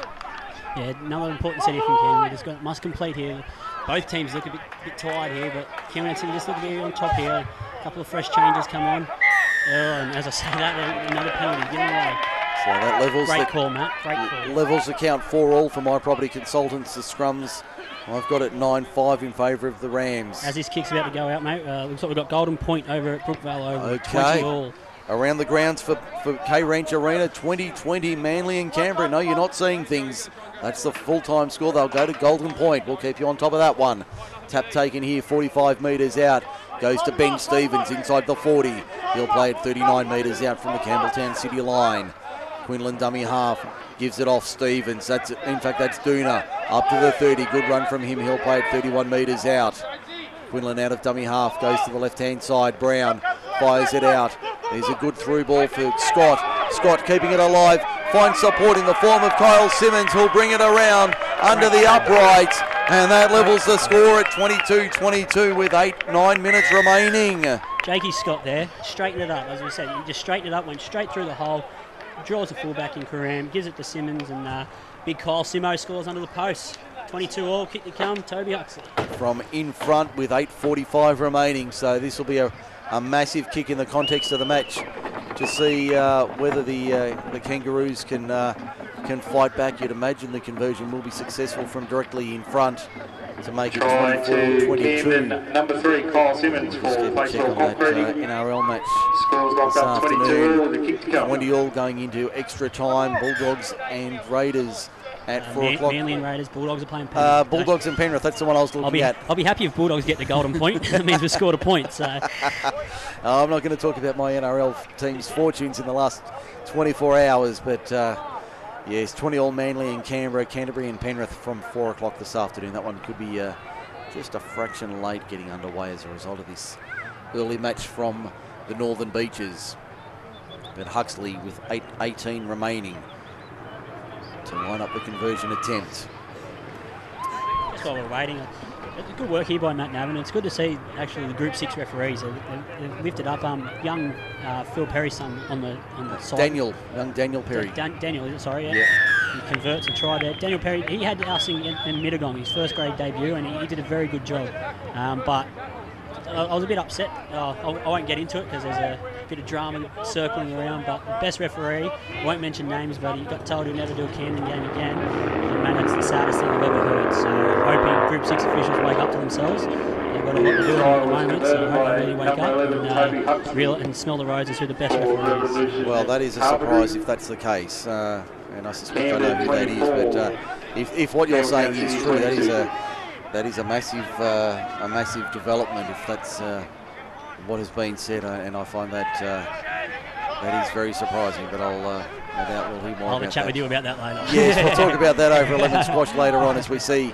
Yeah, another important setting from Camden. Just must complete here. Both teams look a bit tired here, but Camden City just look to be on top here. A couple of fresh changes come on. And as I say that, another penalty given away. So that levels. Great call, Matt. Great call. Levels the count 4-all for My Property Consultants. The scrums, I've got it 9-5 in favour of the Rams. As this kick's about to go out, mate, looks like we've got Golden Point over at Brookvale over 20-all. Around the grounds for K-Ranch Arena, 2020 Manly and Canberra. No, you're not seeing things That's the full-time score. They'll go to Golden Point. We'll keep you on top of that one. Tap taken here, 45 metres out. Goes to Ben Stevens inside the 40. He'll play it 39 metres out from the Campbelltown City line. Quinlan dummy half, gives it off Stevens. In fact, that's Duna. Up to the 30, good run from him. He'll play it 31 metres out. Quinlan out of dummy half, goes to the left-hand side. Brown fires it out. There's a good through ball for Scott. Scott keeping it alive, finds support in the form of Kyle Simmons, who'll bring it around under the upright. And that levels the score at 22-22 with 9 minutes remaining. Jakey Scott there, straightened it up, as we said. He just straightened it up, went straight through the hole, draws the fullback in Karam, gives it to Simmons, and big Kyle Simo scores under the post. 22 all, kick to come, Toby Huxley. From in front with 8:45 remaining, so this will be a massive kick in the context of the match to see whether the Kangaroos can fight back. You'd imagine the conversion will be successful from directly in front to make it 24-22. Number 3, Kyle Simmons for check on that NRL match this afternoon. 20 all going into extra time. Bulldogs and Raiders at 4 o'clock. Manly and Raiders, Bulldogs are playing Penrith. Bulldogs and Penrith, that's the one I was looking at. I'll be happy if Bulldogs get the golden point. That means we've scored a point. So I'm not going to talk about my NRL team's fortunes in the last 24 hours, but yes, 20 all Manly and Canterbury and Penrith from 4 o'clock this afternoon. That one could be just a fraction late getting underway as a result of this early match from the Northern Beaches. But Huxley with 8:18 remaining to line up the conversion attempt. Just while we're waiting, good work here by Matt Navin. It's good to see actually the Group 6 referees. They've lifted up young Phil Perry's son on the side. Young Daniel Perry. Daniel, is it? Sorry, yeah. He converts a try there. Daniel Perry, he had us in Mittagong, his first grade debut, and he did a very good job. But I was a bit upset. I won't get into it because there's a bit of drama circling around, but the best referee, I won't mention names, but he got told he'll never do a Camden game again. And man, that's the saddest thing I've ever heard. So I'm hoping Group 6 officials wake up to themselves. They've got a lot to do at the moment, so I hope they really wake up and smell the roses who the best referee is. Well, that is a surprise if that's the case, and I suspect I know who that is, but if what you're saying is true, that is a massive development if that's what has been said, and I find that that is very surprising. But I'll no doubt we'll hear more about that. I'll have a chat with you about that later. Yes, we'll talk about that over 11 squash later on as we see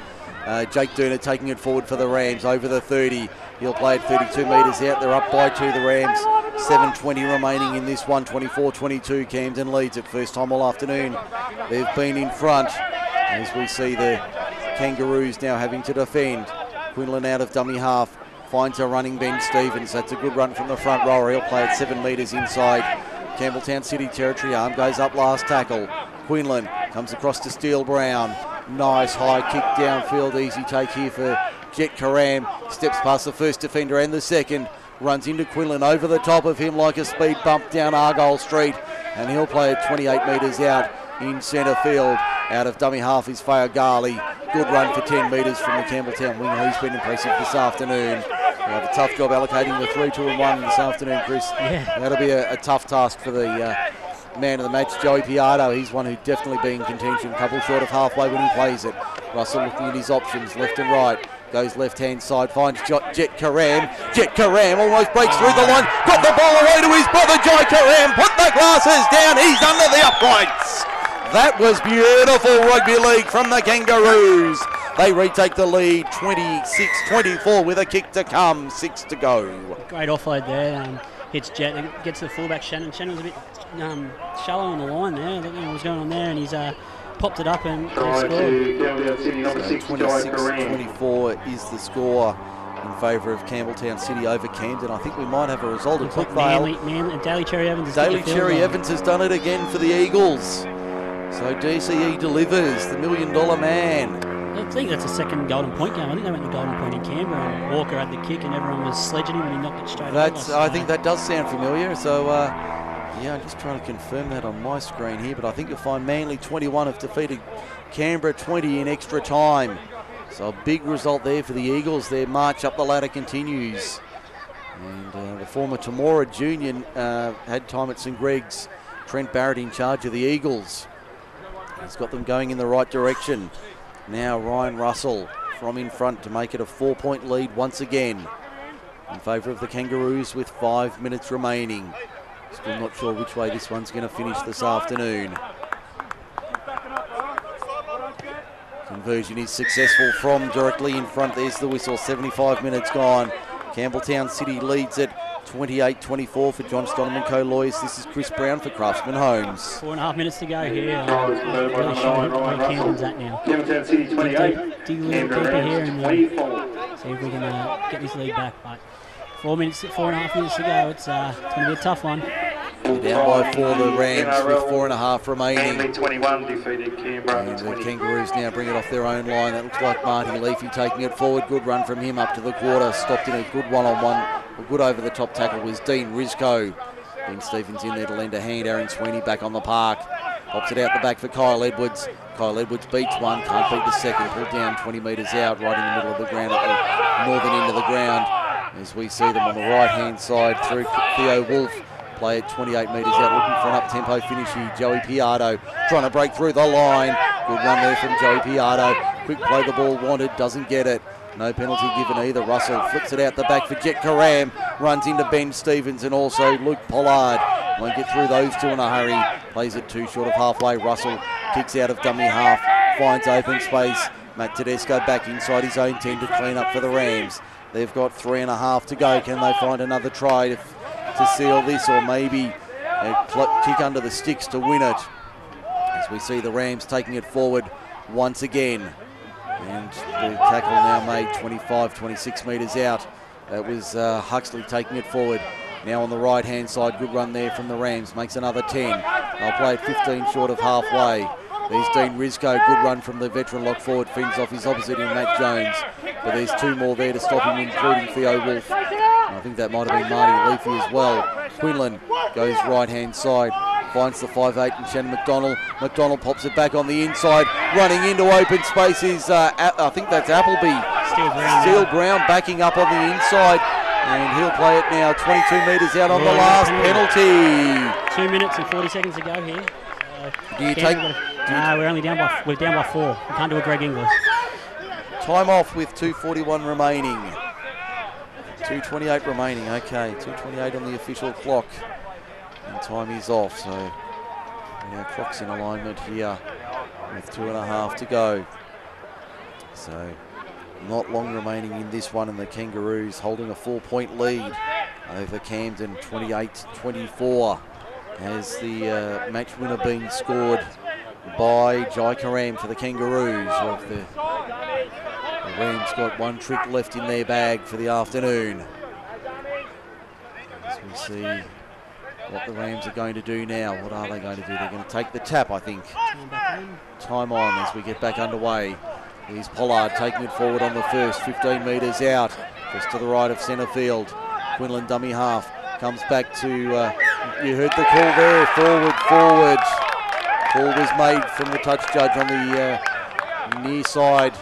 Jake Duna taking it forward for the Rams over the 30. He'll play it 32 metres out. They're up by 2, the Rams. 7:20 remaining in this one. 24-22. Camden leads it. First time all afternoon they've been in front as we see the Kangaroos now having to defend. Quinlan out of dummy half, finds a running Ben Stevens. That's a good run from the front rower. He'll play it 7 metres inside Campbelltown City territory. Arm goes up, last tackle. Quinlan comes across to Steele Brown. Nice high kick downfield, easy take here for Jet Karam. Steps past the first defender and the second. Runs into Quinlan over the top of him like a speed bump down Argyle Street. And he'll play it 28 metres out in centre field. Out of dummy half is Fayagali. Good run for 10 metres from the Campbelltown winger. He's been impressive this afternoon. They have a tough job allocating the 3, 2 and 1 this afternoon, Chris. Yeah. That'll be a tough task for the man of the match, Joey Piatto. He's one who'd definitely be in contention, a couple short of halfway when he plays it. Russell looking at his options, left and right. Goes left-hand side, finds Jet Karam. Jet Karam almost breaks through the line. Got the ball away to his brother, Jai Karam. Put the glasses down. He's under the uprights. That was beautiful rugby league from the Kangaroos. They retake the lead 26-24 with a kick to come, 6 to go. Great offload there. Hits Jet, gets to the fullback Shannon. Shannon was a bit shallow on the line there. I don't know what was going on there, and he's popped it up and scored. 26-24 is the score in favour of Campbelltown City over Camden. I think we might have a result at Brookvale. Manly, Daly Cherry Evans. Daly Cherry Evans has done it again for the Eagles. So DCE delivers, the $1 million man. I think that's a second golden point game. I think they went to golden point in Canberra, and Walker had the kick and everyone was sledging him and he knocked it straight over. I think that does sound familiar. So, yeah, I'm just trying to confirm that on my screen here. But I think you'll find Manly 21 have defeated Canberra 20 in extra time. So a big result there for the Eagles. Their march up the ladder continues. And the former Temora Junior had time at St Greg's. Trent Barrett in charge of the Eagles. He's got them going in the right direction. Now Ryan Russell from in front to make it a 4-point lead once again in favour of the Kangaroos with 5 minutes remaining. Still not sure which way this one's going to finish this afternoon. Conversion is successful from directly in front. There's the whistle. 75 minutes gone. Campbelltown City leads it 28-24 for John Stoneman Co-Lawyers. This is Chris Browne for Craftsman Homes. 4.5 minutes to go here. Really showing where Camden's at now. Campbelltown City 28. Dig a little deeper here and see if we can get this lead back. But 4.5 minutes to go. It's going to be a tough one. Down by 4, the Rams with 4.5 remaining. Manly 21 defeated Canberra And the 20. Kangaroos now bring it off their own line. That looks like Marty Leafy taking it forward. Good run from him up to the quarter. Stopped in a good one-on-one. A good over-the-top tackle was Dean Rizko. Ben Stevens in there to lend a hand. Aaron Sweeney back on the park. Pops it out the back for Kyle Edwards. Kyle Edwards beats one. Can't beat the second. Pulled down 20 metres out right in the middle of the ground at the northern end of the ground. As we see them on the right-hand side through Theo Wolf. Play at 28 metres out, looking for an up-tempo finish here. Joey Piardo trying to break through the line. Good run there from Joey Piardo. Quick play, the ball wanted, doesn't get it. No penalty given either. Russell flicks it out the back for Jet Karam. Runs into Ben Stevens and also Luke Pollard. Won't get through those two in a hurry. Plays it too short of halfway. Russell kicks out of dummy half. Finds open space. Matt Tedesco back inside his own 10 to clean up for the Rams. They've got 3.5 to go. Can they find another try to seal this, or maybe a kick under the sticks to win it? As we see the Rams taking it forward once again. And the tackle now made 25-26 metres out. That was Huxley taking it forward. Now on the right-hand side, good run there from the Rams. Makes another 10. They'll play it 15 short of halfway. There's Dean Rizko. Good run from the veteran lock forward. Fends off his opposite in Matt Jones. But there's two more there to stop him, including Theo Wolf. I think that might have been Marty Leafy as well. Quinlan goes right-hand side. Finds the 5'8" and Shannon McDonald. McDonald pops it back on the inside. Running into open space is, I think that's Appleby. Steele Brown backing up on the inside. And he'll play it now 22 metres out on the last penalty. 2 minutes and 40 seconds to go here. Do you take... we're down by 4. We can't do a Greg Inglis. Time off with 2:41 remaining. 2:28 remaining, okay. 2:28 on the official clock. And time is off, so our clock's in alignment here with 2.5 to go. So not long remaining in this one, and the Kangaroos holding a 4-point lead over Camden, 28-24. Has the match winner been scored by Jai Karam for the Kangaroos. The Rams got one trick left in their bag for the afternoon. As we see what the Rams are going to do now. What are they going to do? They're going to take the tap, I think. Time on as we get back underway. Here's Pollard taking it forward on the first, 15 metres out, just to the right of centre field. Quinlan dummy half, comes back to, you heard the call there, forward. Call was made from the touch judge on the near side.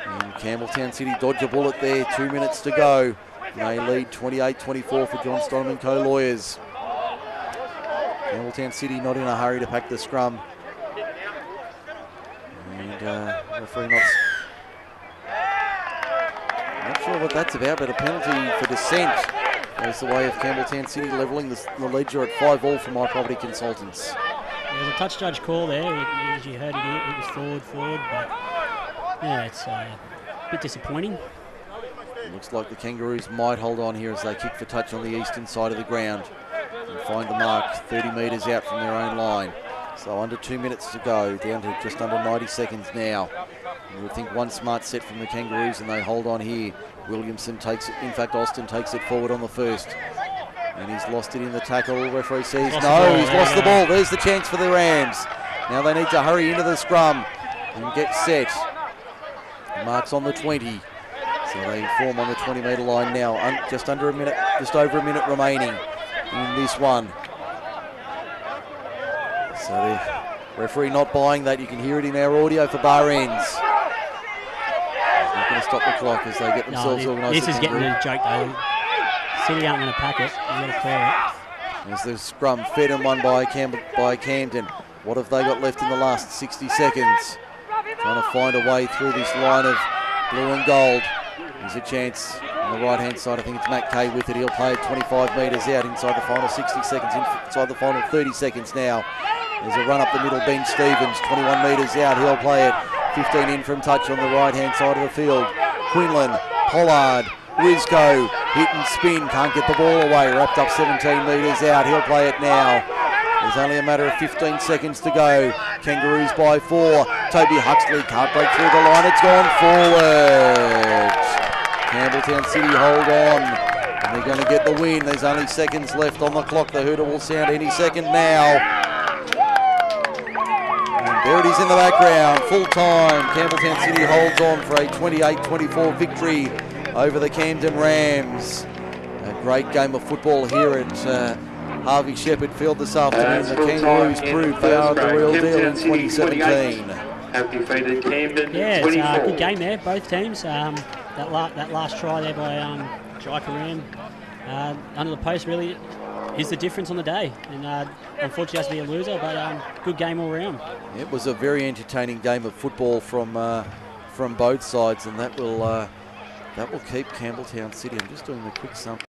And Campbelltown City dodge a bullet there, 2 minutes to go. They lead 28-24 for John Stoneman Co-Lawyers. Campbelltown City not in a hurry to pack the scrum. And referee not sure what that's about, but a penalty for dissent goes the way of Campbelltown City, levelling the ledger at 5-all for My Property Consultants. There's a touch judge call there. As you heard it was forward, but yeah, it's a bit disappointing. It looks like the Kangaroos might hold on here as they kick for touch on the eastern side of the ground and find the mark 30 metres out from their own line. So under 2 minutes to go, down to just under 90 seconds now. You would think one smart set from the Kangaroos and they hold on here. Williamson takes it, in fact Austin takes it forward on the first. And he's lost it in the tackle. Referee says no, he's lost the ball. There's the chance for the Rams. Now they need to hurry into the scrum and get set. The mark's on the 20. So they form on the 20-metre line now. Just over a minute remaining in this one. So the referee not buying that. You can hear it in our audio for bar ends. He's not going to stop the clock as they get themselves organised. This is getting a joke though. City aren't going to pack it. They're going to clear it. There's the scrum fed and won by Camden. What have they got left in the last 60 seconds? Trying to find a way through this line of blue and gold. There's a chance on the right-hand side. I think it's Matt Kay with it. He'll play it 25 metres out inside the final 60 seconds, inside the final 30 seconds now. There's a run up the middle. Ben Stevens, 21 metres out. He'll play it 15 in from touch on the right-hand side of the field. Quinlan, Pollard, Wisco, hit and spin. Can't get the ball away. Wrapped up 17 metres out. He'll play it now. There's only a matter of 15 seconds to go. Kangaroos by 4. Toby Huxley can't break through the line. It's gone forward. Campbelltown City hold on. And they're going to get the win. There's only seconds left on the clock. The hooter will sound any second now. And there it is in the background. Full time. Campbelltown City holds on for a 28-24 victory over the Camden Rams. A great game of football here at Harvey Shepherd Field this afternoon. The Kangaroos proved they are the real deal in 2017. Have defeated Camden. Yeah, it's a good game there, both teams. That last try there by Jai Karam under the post really is the difference on the day. And unfortunately has to be a loser, but good game all round. It was a very entertaining game of football from both sides, and that will keep Campbelltown City. I'm just doing a quick sum.